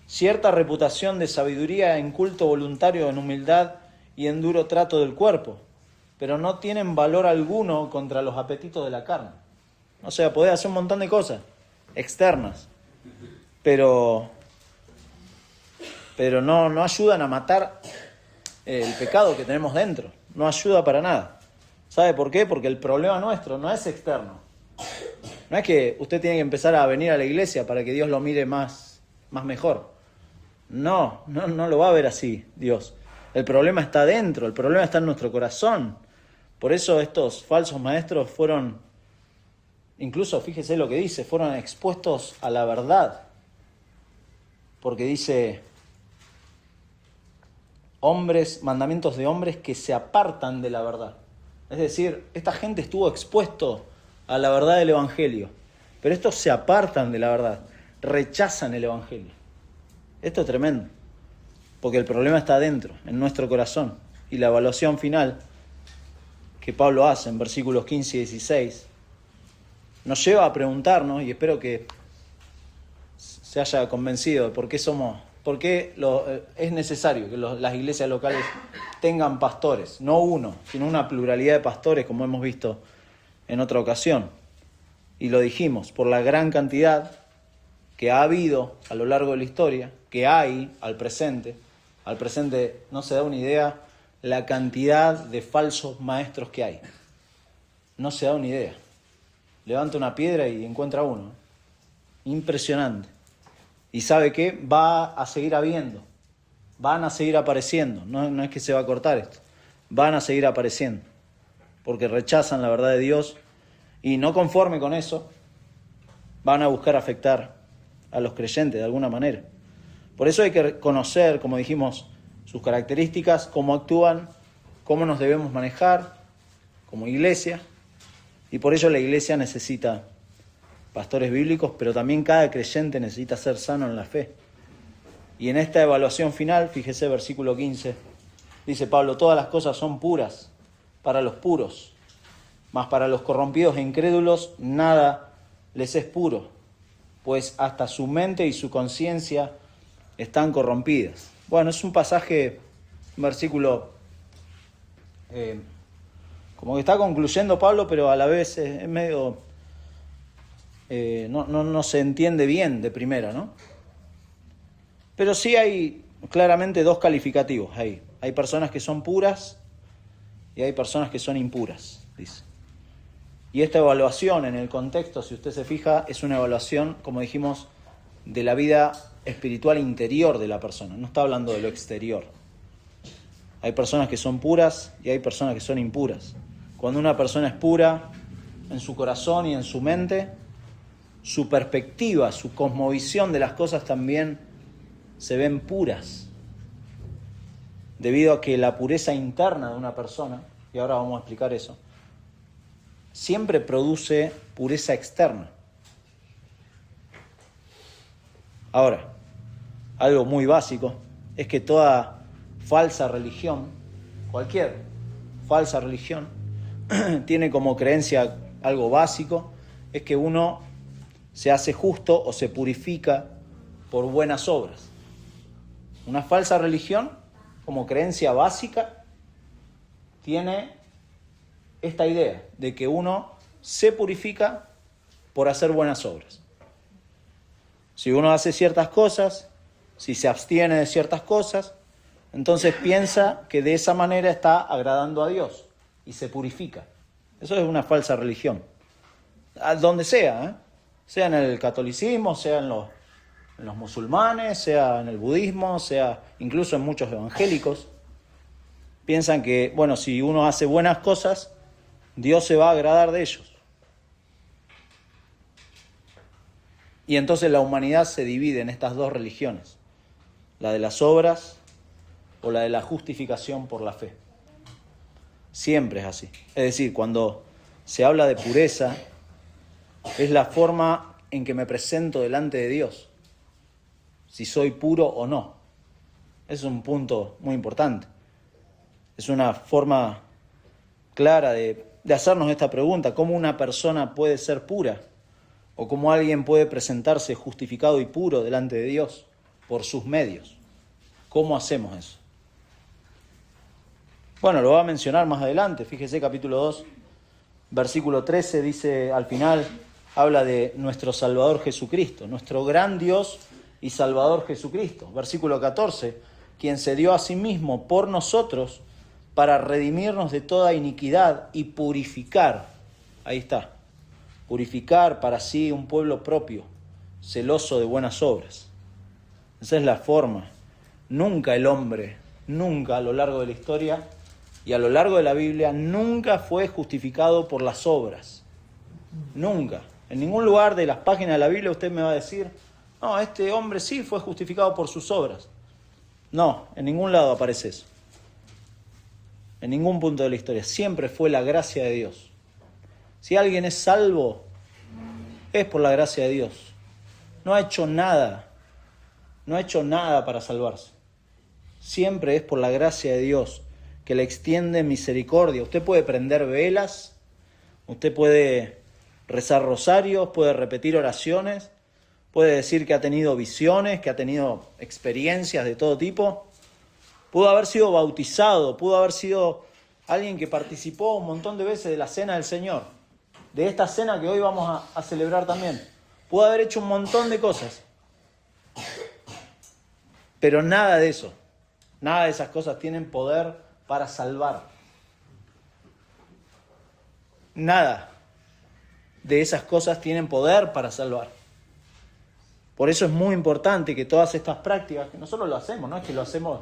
cierta reputación de sabiduría en culto voluntario, en humildad y en duro trato del cuerpo, pero no tienen valor alguno contra los apetitos de la carne. O sea, podés hacer un montón de cosas externas, pero no ayudan a matar el pecado que tenemos dentro. No ayuda para nada. ¿Sabe por qué? Porque el problema nuestro no es externo. No es que usted tiene que empezar a venir a la iglesia para que Dios lo mire más mejor. No lo va a ver así Dios. El problema está dentro, el problema está en nuestro corazón. Por eso estos falsos maestros fueron, incluso fíjese lo que dice, fueron expuestos a la verdad. Porque dice: mandamientos de hombres que se apartan de la verdad. Es decir, esta gente estuvo expuesto a la verdad del Evangelio, pero estos se apartan de la verdad, rechazan el Evangelio. Esto es tremendo, porque el problema está adentro, en nuestro corazón. Y la evaluación final que Pablo hace en versículos 15 y 16 nos lleva a preguntarnos, y espero que se haya convencido de por qué es necesario que las iglesias locales tengan pastores, no uno, sino una pluralidad de pastores, como hemos visto en otra ocasión. Y lo dijimos, por la gran cantidad que ha habido a lo largo de la historia, que hay al presente no se da una idea la cantidad de falsos maestros que hay. No se da una idea. Levanta una piedra y encuentra uno. Impresionante. Y ¿sabe qué? Va a seguir habiendo. Van a seguir apareciendo. No es que se va a cortar esto. Van a seguir apareciendo. Porque rechazan la verdad de Dios. Y no conforme con eso, van a buscar afectar a los creyentes de alguna manera. Por eso hay que conocer, como dijimos, sus características, cómo actúan, cómo nos debemos manejar como iglesia. Y por ello la iglesia necesita pastores bíblicos, pero también cada creyente necesita ser sano en la fe. Y en esta evaluación final, fíjese versículo 15, dice Pablo: todas las cosas son puras para los puros, mas para los corrompidos e incrédulos nada les es puro, pues hasta su mente y su conciencia están corrompidas. Bueno, es un pasaje, un versículo como que está concluyendo Pablo, pero a la vez es medio... no se entiende bien de primera, ¿no? Pero sí hay claramente dos calificativos ahí. Hay personas que son puras y hay personas que son impuras, dice. Y esta evaluación en el contexto, si usted se fija, es una evaluación, como dijimos, de la vida espiritual interior de la persona. No está hablando de lo exterior. Hay personas que son puras y hay personas que son impuras. Cuando una persona es pura en su corazón y en su mente, su perspectiva, su cosmovisión de las cosas también se ven puras. Debido a que la pureza interna de una persona, y ahora vamos a explicar eso, siempre produce pureza externa. Ahora, algo muy básico es que toda falsa religión, cualquier falsa religión, tiene como creencia algo básico, es que uno se hace justo o se purifica por buenas obras. Una falsa religión, como creencia básica, tiene esta idea de que uno se purifica por hacer buenas obras. Si uno hace ciertas cosas, si se abstiene de ciertas cosas, entonces piensa que de esa manera está agradando a Dios y se purifica. Eso es una falsa religión. Donde sea, sea en el catolicismo, sea en los musulmanes, sea en el budismo, sea incluso en muchos evangélicos, piensan que, bueno, si uno hace buenas cosas, Dios se va a agradar de ellos. Y entonces la humanidad se divide en estas dos religiones, la de las obras o la de la justificación por la fe. Siempre es así. Es decir, cuando se habla de pureza, es la forma en que me presento delante de Dios, si soy puro o no. Es un punto muy importante. Es una forma clara de hacernos esta pregunta: ¿cómo una persona puede ser pura? ¿O cómo alguien puede presentarse justificado y puro delante de Dios por sus medios? ¿Cómo hacemos eso? Bueno, lo va a mencionar más adelante. Fíjese, capítulo 2, versículo 13, dice al final, habla de nuestro Salvador Jesucristo, nuestro gran Dios y Salvador Jesucristo. Versículo 14, quien se dio a sí mismo por nosotros para redimirnos de toda iniquidad y purificar. Ahí está. Purificar para sí un pueblo propio, celoso de buenas obras. Esa es la forma. Nunca el hombre, nunca a lo largo de la historia y a lo largo de la Biblia, nunca fue justificado por las obras. Nunca. En ningún lugar de las páginas de la Biblia usted me va a decir, no, este hombre sí fue justificado por sus obras. No, en ningún lado aparece eso. En ningún punto de la historia. Siempre fue la gracia de Dios. Si alguien es salvo, es por la gracia de Dios. No ha hecho nada para salvarse. Siempre es por la gracia de Dios, que le extiende misericordia. Usted puede prender velas, usted puede rezar rosarios, puede repetir oraciones, puede decir que ha tenido visiones, que ha tenido experiencias de todo tipo. Pudo haber sido bautizado, pudo haber sido alguien que participó un montón de veces de la cena del Señor, de esta cena que hoy vamos a celebrar también. Pudo haber hecho un montón de cosas, pero nada de eso, nada de esas cosas tienen poder para salvar. Nada de esas cosas tienen poder para salvar. Por eso es muy importante que todas estas prácticas, que nosotros lo hacemos, no es que lo hacemos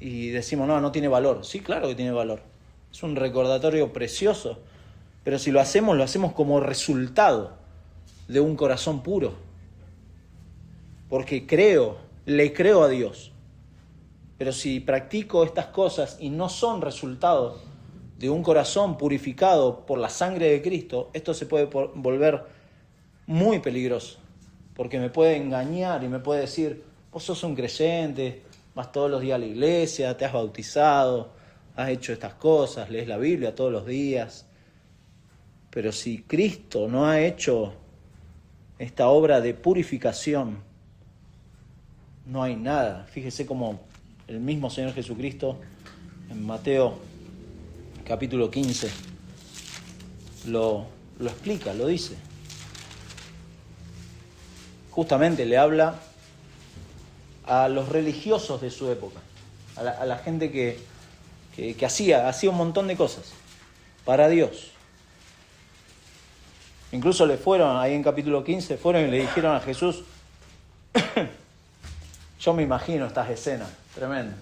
y decimos, no tiene valor. Sí, claro que tiene valor. Es un recordatorio precioso. Pero si lo hacemos como resultado de un corazón puro. Porque le creo a Dios. Pero si practico estas cosas y no son resultado de un corazón purificado por la sangre de Cristo, esto se puede volver muy peligroso. Porque me puede engañar y me puede decir, vos sos un creyente, vas todos los días a la iglesia, te has bautizado, has hecho estas cosas, lees la Biblia todos los días. Pero si Cristo no ha hecho esta obra de purificación, no hay nada. Fíjese cómo el mismo Señor Jesucristo en Mateo capítulo 15 lo explica, lo dice. Justamente le habla a los religiosos de su época, a la gente que hacía un montón de cosas para Dios. Incluso le fueron, ahí en capítulo 15, fueron y le dijeron a Jesús, yo me imagino estas escenas, tremendo,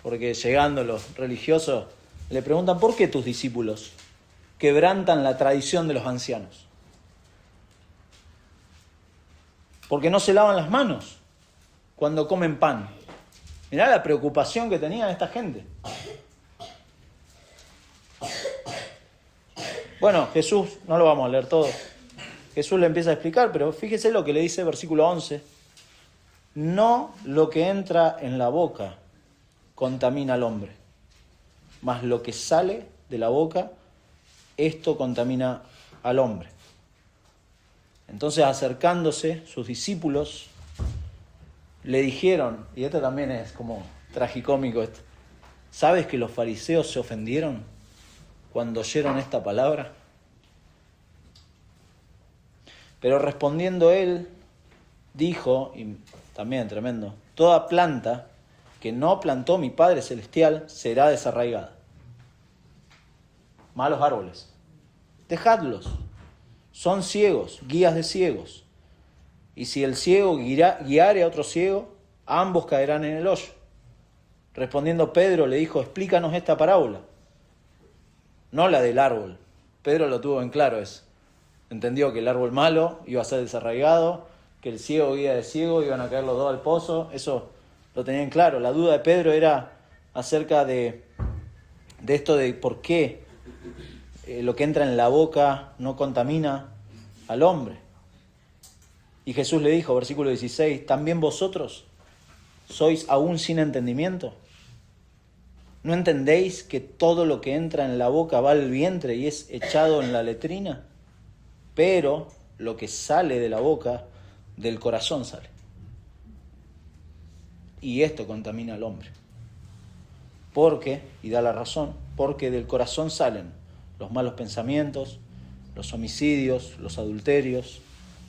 porque llegando los religiosos le preguntan, ¿por qué tus discípulos quebrantan la tradición de los ancianos? Porque no se lavan las manos cuando comen pan. Mirá la preocupación que tenía esta gente. Bueno, Jesús, no lo vamos a leer todo. Jesús le empieza a explicar, pero fíjese lo que le dice versículo 11. No lo que entra en la boca contamina al hombre, mas lo que sale de la boca, esto contamina al hombre. Entonces, acercándose, sus discípulos le dijeron, y esto también es como tragicómico esto, ¿sabes que los fariseos se ofendieron cuando oyeron esta palabra? Pero respondiendo él, dijo, y también tremendo, toda planta que no plantó mi Padre Celestial será desarraigada. Malos árboles, dejadlos, son ciegos, guías de ciegos. Y si el ciego guiare a otro ciego, ambos caerán en el hoyo. Respondiendo Pedro le dijo, explícanos esta parábola. No la del árbol. Pedro lo tuvo en claro eso. Entendió que el árbol malo iba a ser desarraigado, que el ciego guía de ciego, iban a caer los dos al pozo. Eso lo tenía en claro. La duda de Pedro era acerca de esto de por qué lo que entra en la boca no contamina al hombre. Y Jesús le dijo, versículo 16, ¿también vosotros sois aún sin entendimiento? ¿No entendéis que todo lo que entra en la boca va al vientre y es echado en la letrina? Pero lo que sale de la boca, del corazón sale. Y esto contamina al hombre. Porque, y da la razón, porque del corazón salen los malos pensamientos, los homicidios, los adulterios,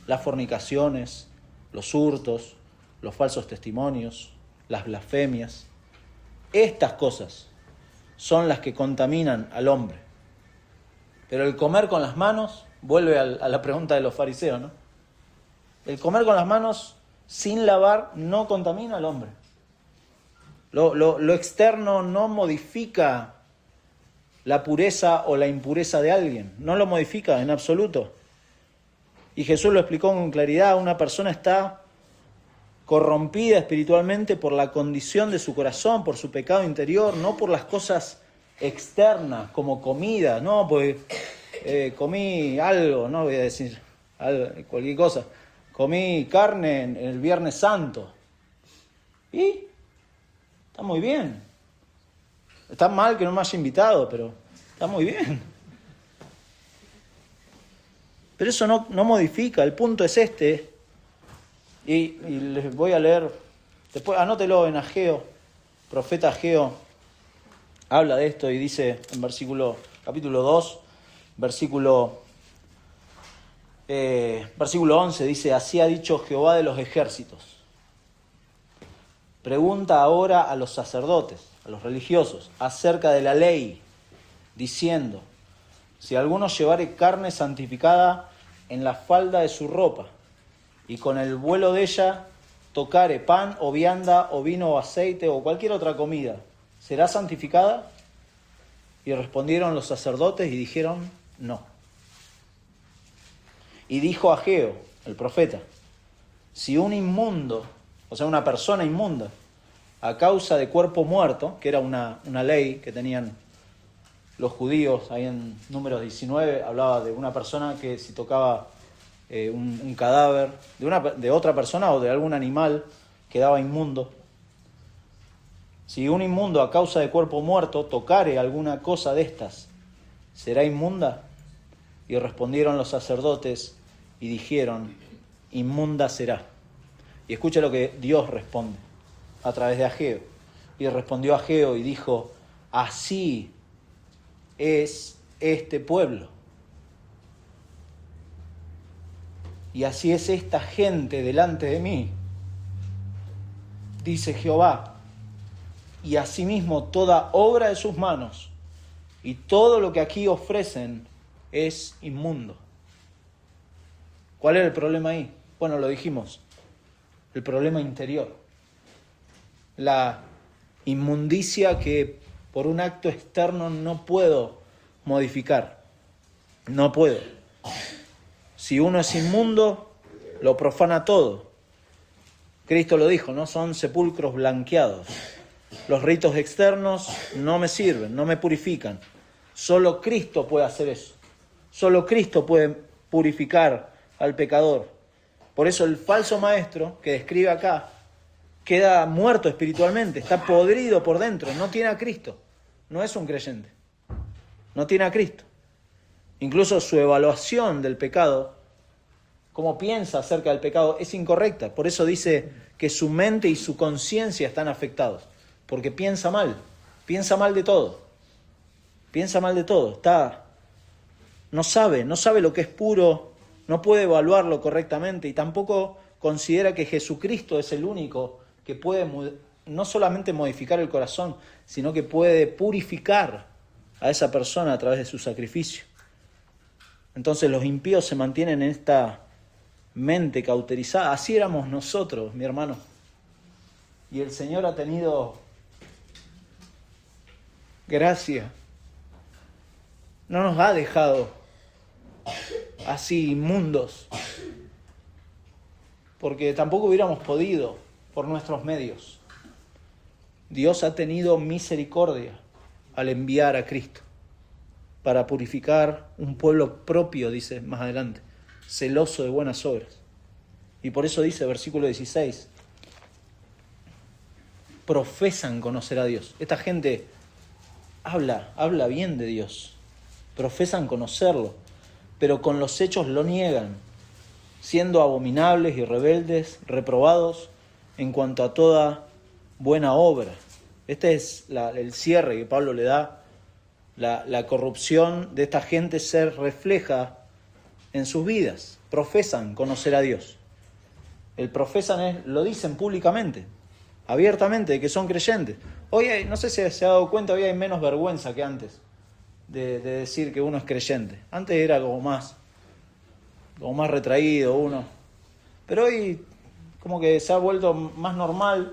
las fornicaciones, los hurtos, los falsos testimonios, las blasfemias. Estas cosas son las que contaminan al hombre. Pero el comer con las manos, vuelve a la pregunta de los fariseos, ¿no? El comer con las manos sin lavar no contamina al hombre. Lo externo no modifica la pureza o la impureza de alguien, no lo modifica en absoluto. Y Jesús lo explicó con claridad, una persona está corrompida espiritualmente por la condición de su corazón, por su pecado interior, no por las cosas externas como comida, no, pues comí algo, no voy a decir cualquier cosa, comí carne en el Viernes Santo y está muy bien. Está mal que no me haya invitado, pero está muy bien. Pero eso no modifica, el punto es este, y les voy a leer, después anótelo en Ageo, profeta Ageo, habla de esto y dice en capítulo 2, versículo 11, dice, así ha dicho Jehová de los ejércitos. Pregunta ahora a los sacerdotes, a los religiosos, acerca de la ley, diciendo, si alguno llevare carne santificada en la falda de su ropa, y con el vuelo de ella tocare pan o vianda o vino o aceite o cualquier otra comida, ¿será santificada? Y respondieron los sacerdotes y dijeron, no. Y dijo Ageo, el profeta, si un inmundo, o sea una persona inmunda, a causa de cuerpo muerto, que era una ley que tenían los judíos, ahí en Números 19, hablaba de una persona que si tocaba un cadáver de otra persona o de algún animal, quedaba inmundo. Si un inmundo a causa de cuerpo muerto tocare alguna cosa de estas, ¿será inmunda? Y respondieron los sacerdotes y dijeron, inmunda será. Y escucha lo que Dios responde a través de Ageo. Y respondió Ageo y dijo, así es este pueblo. Y así es esta gente delante de mí. dice Jehová, y asimismo toda obra de sus manos, y todo lo que aquí ofrecen es inmundo. ¿Cuál era el problema ahí? Bueno, lo dijimos, el problema interior. La inmundicia que por un acto externo no puedo modificar. No puedo. Si uno es inmundo, lo profana todo. Cristo lo dijo, ¿no? Son sepulcros blanqueados. Los ritos externos no me sirven, no me purifican. Solo Cristo puede hacer eso. Solo Cristo puede purificar al pecador. Por eso el falso maestro que describe acá queda muerto espiritualmente, está podrido por dentro, no tiene a Cristo, no es un creyente, no tiene a Cristo. Incluso su evaluación del pecado, cómo piensa acerca del pecado, es incorrecta. Por eso dice que su mente y su conciencia están afectados, porque piensa mal de todo, no sabe lo que es puro, no puede evaluarlo correctamente y tampoco considera que Jesucristo es el único que puede no solamente modificar el corazón, sino que puede purificar a esa persona a través de su sacrificio. Entonces los impíos se mantienen en esta mente cauterizada. Así éramos nosotros, mi hermano. Y el Señor ha tenido gracia. No nos ha dejado así inmundos, porque tampoco hubiéramos podido por nuestros medios. Dios ha tenido misericordia al enviar a Cristo para purificar un pueblo propio, dice más adelante, celoso de buenas obras. Y por eso dice, versículo 16, profesan conocer a Dios. Esta gente habla bien de Dios, profesan conocerlo, pero con los hechos lo niegan, siendo abominables y rebeldes, reprobados en cuanto a toda buena obra. Este es el cierre que Pablo le da. La corrupción de esta gente se refleja en sus vidas. Profesan conocer a Dios. El profesan lo dicen públicamente, abiertamente, de que son creyentes. Hoy no sé si se ha dado cuenta, hoy hay menos vergüenza que antes de decir que uno es creyente. Antes era como más retraído uno. Pero hoy como que se ha vuelto más normal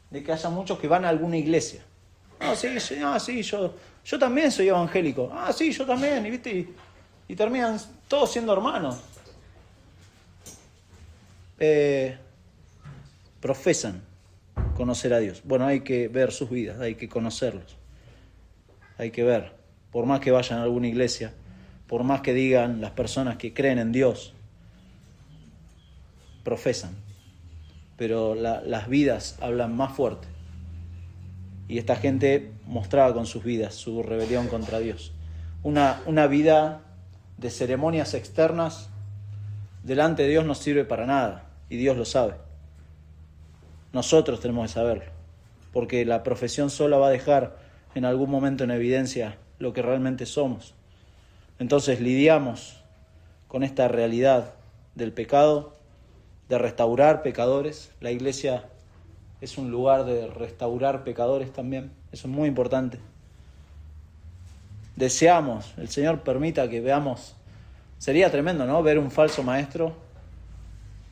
de que haya muchos que van a alguna iglesia. Yo también soy evangélico. Sí, yo también. Y terminan todos siendo hermanos. Profesan conocer a Dios. Bueno, hay que ver sus vidas, hay que conocerlos. Hay que ver. Por más que vayan a alguna iglesia, por más que digan las personas que creen en Dios, profesan. Pero las vidas hablan más fuerte. Y esta gente mostraba con sus vidas su rebelión contra Dios. Una vida de ceremonias externas delante de Dios no sirve para nada. Y Dios lo sabe. Nosotros tenemos que saberlo. Porque la profesión sola va a dejar en algún momento en evidencia lo que realmente somos. Entonces lidiamos con esta realidad del pecado, de restaurar pecadores. La iglesia es un lugar de restaurar pecadores también. Eso es muy importante. Deseamos, el Señor permita que veamos, sería tremendo, ¿no? Ver un falso maestro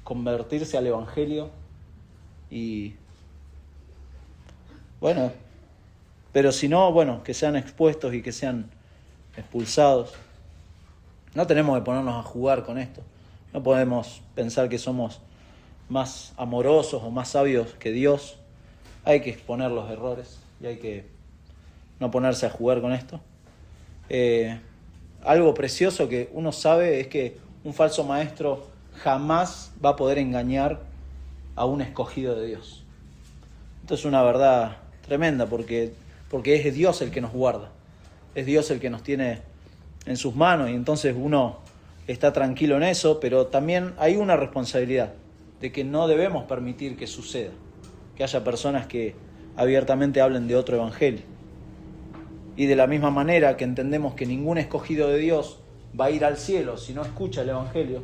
convertirse al Evangelio y, bueno, pero si no, bueno, que sean expuestos y que sean expulsados. No tenemos que ponernos a jugar con esto. No podemos pensar que somos más amorosos o más sabios que Dios. Hay que exponer los errores y hay que no ponerse a jugar con esto. Algo precioso que uno sabe es que un falso maestro jamás va a poder engañar a un escogido de Dios. Esto es una verdad tremenda porque es Dios el que nos guarda. Es Dios el que nos tiene en sus manos y entonces uno está tranquilo en eso, pero también hay una responsabilidad de que no debemos permitir que suceda, que haya personas que abiertamente hablen de otro evangelio. Y de la misma manera que entendemos que ningún escogido de Dios va a ir al cielo si no escucha el evangelio,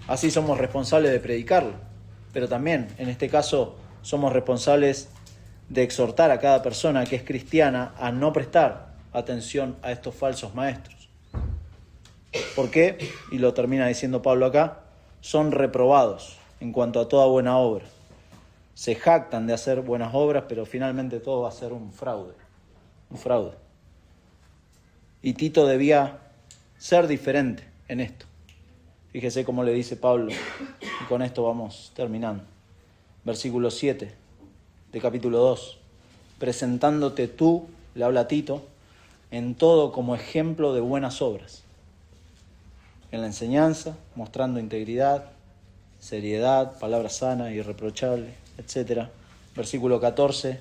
así somos responsables de predicarlo. Pero también, en este caso, somos responsables de exhortar a cada persona que es cristiana a no prestar atención a estos falsos maestros. ¿Por qué? Y lo termina diciendo Pablo acá, son reprobados en cuanto a toda buena obra. Se jactan de hacer buenas obras, pero finalmente todo va a ser un fraude. Un fraude. Y Tito debía ser diferente en esto. Fíjese cómo le dice Pablo, y con esto vamos terminando. Versículo 7 de capítulo 2. Presentándote tú, le habla a Tito, en todo como ejemplo de buenas obras. En la enseñanza, mostrando integridad, seriedad, palabra sana, irreprochable, etc. Versículo 14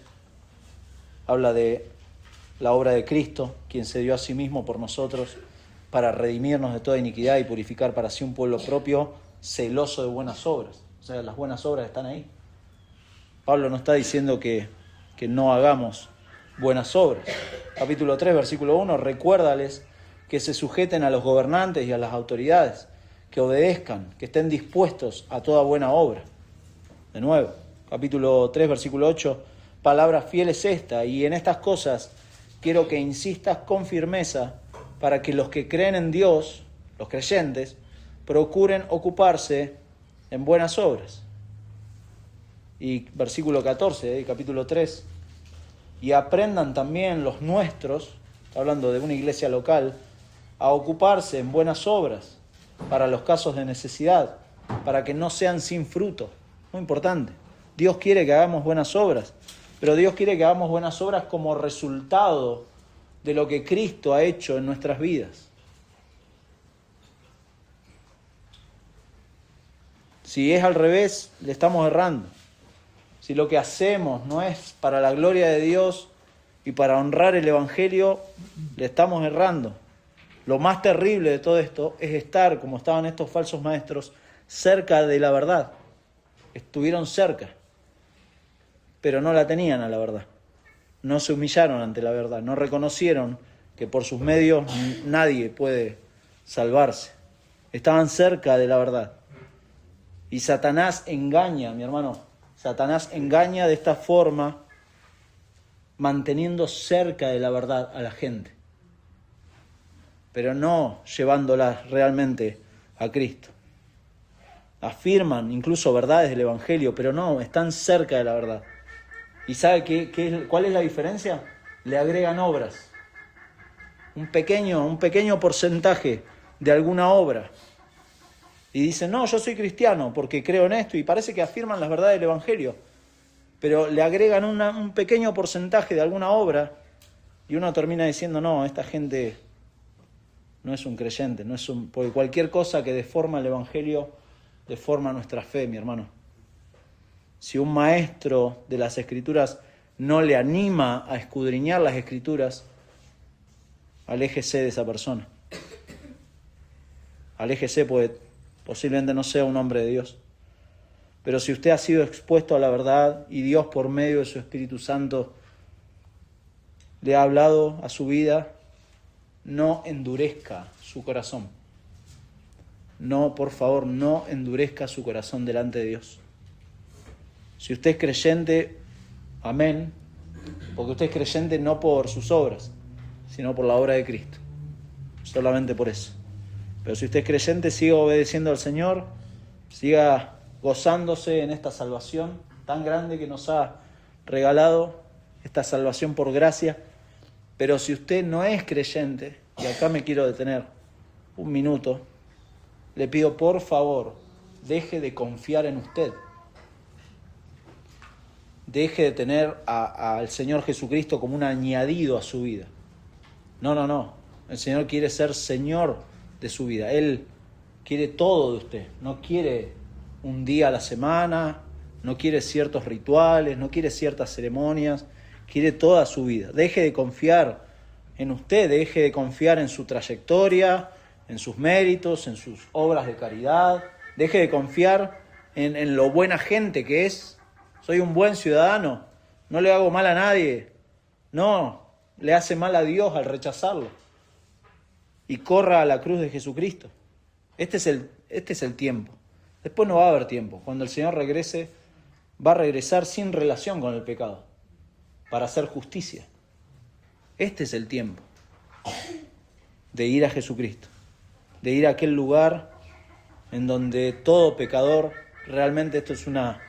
habla de la obra de Cristo, quien se dio a sí mismo por nosotros para redimirnos de toda iniquidad y purificar para sí un pueblo propio, celoso de buenas obras. O sea, las buenas obras están ahí. Pablo no está diciendo que no hagamos buenas obras. Capítulo 3, versículo 1, recuérdales que se sujeten a los gobernantes y a las autoridades, que obedezcan, que estén dispuestos a toda buena obra. De nuevo, capítulo 3, versículo 8, palabra fiel es esta, y en estas cosas quiero que insistas con firmeza para que los que creen en Dios, los creyentes, procuren ocuparse en buenas obras. Y versículo 14, capítulo 3, y aprendan también los nuestros, hablando de una iglesia local, a ocuparse en buenas obras para los casos de necesidad, para que no sean sin fruto. Muy importante. Dios quiere que hagamos buenas obras, pero Dios quiere que hagamos buenas obras como resultado de lo que Cristo ha hecho en nuestras vidas. Si es al revés, le estamos errando. Si lo que hacemos no es para la gloria de Dios y para honrar el Evangelio, le estamos errando. Lo más terrible de todo esto es estar, como estaban estos falsos maestros, cerca de la verdad. Estuvieron cerca, pero no la tenían a la verdad. No se humillaron ante la verdad, no reconocieron que por sus medios nadie puede salvarse. Estaban cerca de la verdad. Y Satanás engaña, mi hermano, Satanás engaña de esta forma, manteniendo cerca de la verdad a la gente, pero no llevándola realmente a Cristo. Afirman incluso verdades del Evangelio, pero no, están cerca de la verdad. ¿Y sabe cuál es la diferencia? Le agregan obras. Un pequeño porcentaje de alguna obra. Y dicen, no, yo soy cristiano porque creo en esto, y parece que afirman las verdades del Evangelio, pero le agregan un pequeño porcentaje de alguna obra, y uno termina diciendo, no, esta gente no es un creyente, porque cualquier cosa que deforma el Evangelio deforma nuestra fe, mi hermano. Si un maestro de las Escrituras no le anima a escudriñar las Escrituras, aléjese de esa persona. Aléjese, pues posiblemente no sea un hombre de Dios. Pero si usted ha sido expuesto a la verdad y Dios por medio de su Espíritu Santo le ha hablado a su vida, no endurezca su corazón. No, por favor, no endurezca su corazón delante de Dios. Si usted es creyente, amén, porque usted es creyente no por sus obras, sino por la obra de Cristo. Solamente por eso. Pero si usted es creyente, siga obedeciendo al Señor, siga gozándose en esta salvación tan grande que nos ha regalado, esta salvación por gracia. Pero si usted no es creyente, y acá me quiero detener un minuto, le pido por favor, deje de confiar en usted. Deje de tener al Señor Jesucristo como un añadido a su vida. No. El Señor quiere ser Señor de su vida. Él quiere todo de usted. No quiere un día a la semana, no quiere ciertos rituales, no quiere ciertas ceremonias, quiere toda su vida. Deje de confiar en usted, deje de confiar en su trayectoria, en sus méritos, en sus obras de caridad. Deje de confiar en lo buena gente que es. Soy un buen ciudadano, no le hago mal a nadie. No, le hace mal a Dios al rechazarlo. Y corra a la cruz de Jesucristo. Este es el tiempo. Después no va a haber tiempo. Cuando el Señor regrese, va a regresar sin relación con el pecado, para hacer justicia. Este es el tiempo de ir a Jesucristo, de ir a aquel lugar en donde todo pecador, realmente esto es una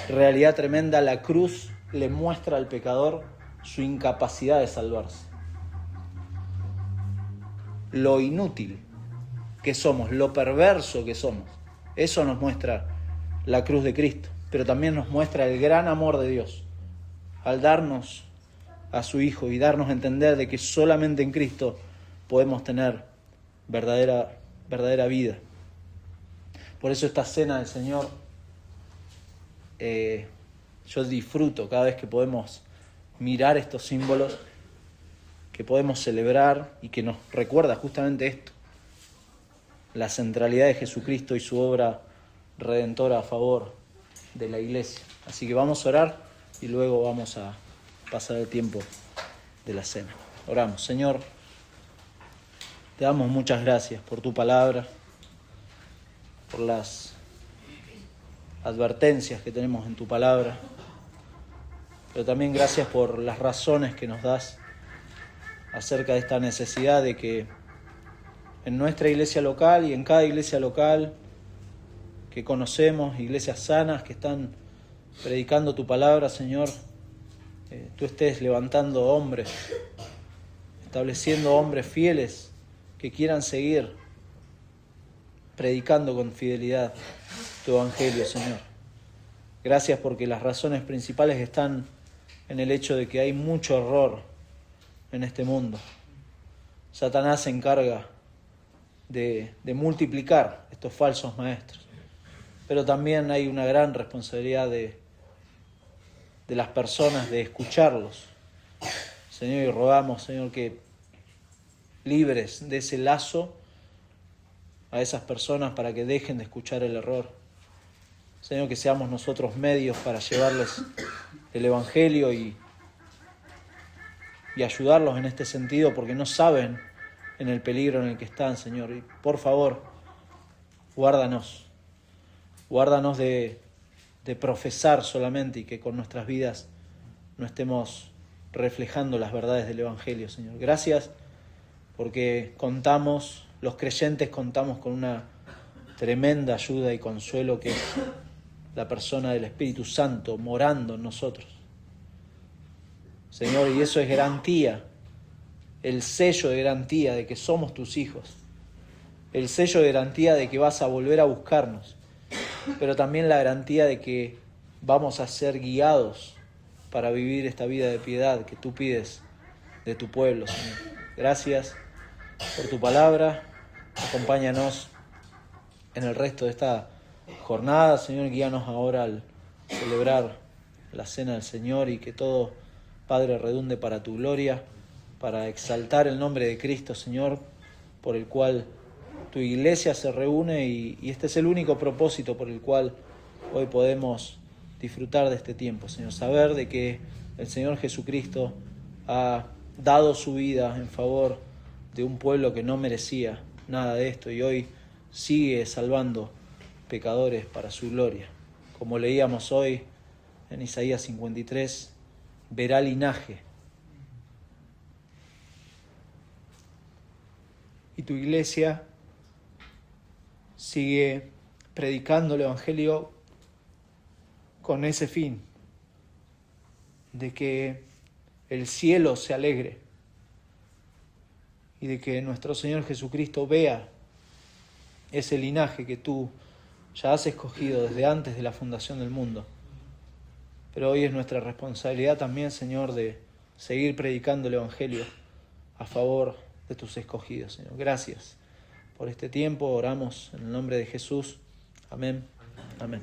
realidad tremenda, la cruz le muestra al pecador su incapacidad de salvarse. Lo inútil que somos, lo perverso que somos, eso nos muestra la cruz de Cristo, pero también nos muestra el gran amor de Dios al darnos a su Hijo y darnos a entender de que solamente en Cristo podemos tener verdadera vida. Por eso esta cena del Señor, yo disfruto cada vez que podemos mirar estos símbolos, que podemos celebrar y que nos recuerda justamente esto, la centralidad de Jesucristo y su obra redentora a favor de la iglesia. Así que vamos a orar y luego vamos a pasar el tiempo de la cena. Oramos. Señor, te damos muchas gracias por tu palabra, por las advertencias que tenemos en tu palabra, pero también gracias por las razones que nos das acerca de esta necesidad de que en nuestra iglesia local y en cada iglesia local que conocemos, iglesias sanas que están predicando tu palabra, Señor, tú estés levantando hombres, estableciendo hombres fieles que quieran seguir predicando con fidelidad tu evangelio, Señor. Gracias porque las razones principales están en el hecho de que hay mucho error en este mundo. Satanás se encarga de multiplicar estos falsos maestros, pero también hay una gran responsabilidad de las personas de escucharlos. Señor, y rogamos, Señor, que libres de ese lazo a esas personas para que dejen de escuchar el error. Señor, que seamos nosotros medios para llevarles el Evangelio y ayudarlos en este sentido, porque no saben en el peligro en el que están, Señor. Y por favor, guárdanos de profesar solamente y que con nuestras vidas no estemos reflejando las verdades del Evangelio, Señor. Gracias porque los creyentes contamos con una tremenda ayuda y consuelo que es la persona del Espíritu Santo morando en nosotros. Señor, y eso es garantía, el sello de garantía de que somos tus hijos, el sello de garantía de que vas a volver a buscarnos, pero también la garantía de que vamos a ser guiados para vivir esta vida de piedad que tú pides de tu pueblo, Señor. Gracias por tu palabra, acompáñanos en el resto de esta jornada, Señor, guíanos ahora al celebrar la cena del Señor y que todo, Padre, redunde para tu gloria, para exaltar el nombre de Cristo, Señor, por el cual tu iglesia se reúne y este es el único propósito por el cual hoy podemos disfrutar de este tiempo, Señor. Saber de que el Señor Jesucristo ha dado su vida en favor de un pueblo que no merecía nada de esto y hoy sigue salvando pecadores para su gloria. Como leíamos hoy en Isaías 53, verá linaje. Y tu iglesia sigue predicando el Evangelio con ese fin, de que el cielo se alegre y de que nuestro Señor Jesucristo vea ese linaje que tú ya has escogido desde antes de la fundación del mundo. Pero hoy es nuestra responsabilidad también, Señor, de seguir predicando el Evangelio a favor de tus escogidos, Señor. Gracias por este tiempo, oramos en el nombre de Jesús. Amén. Amén.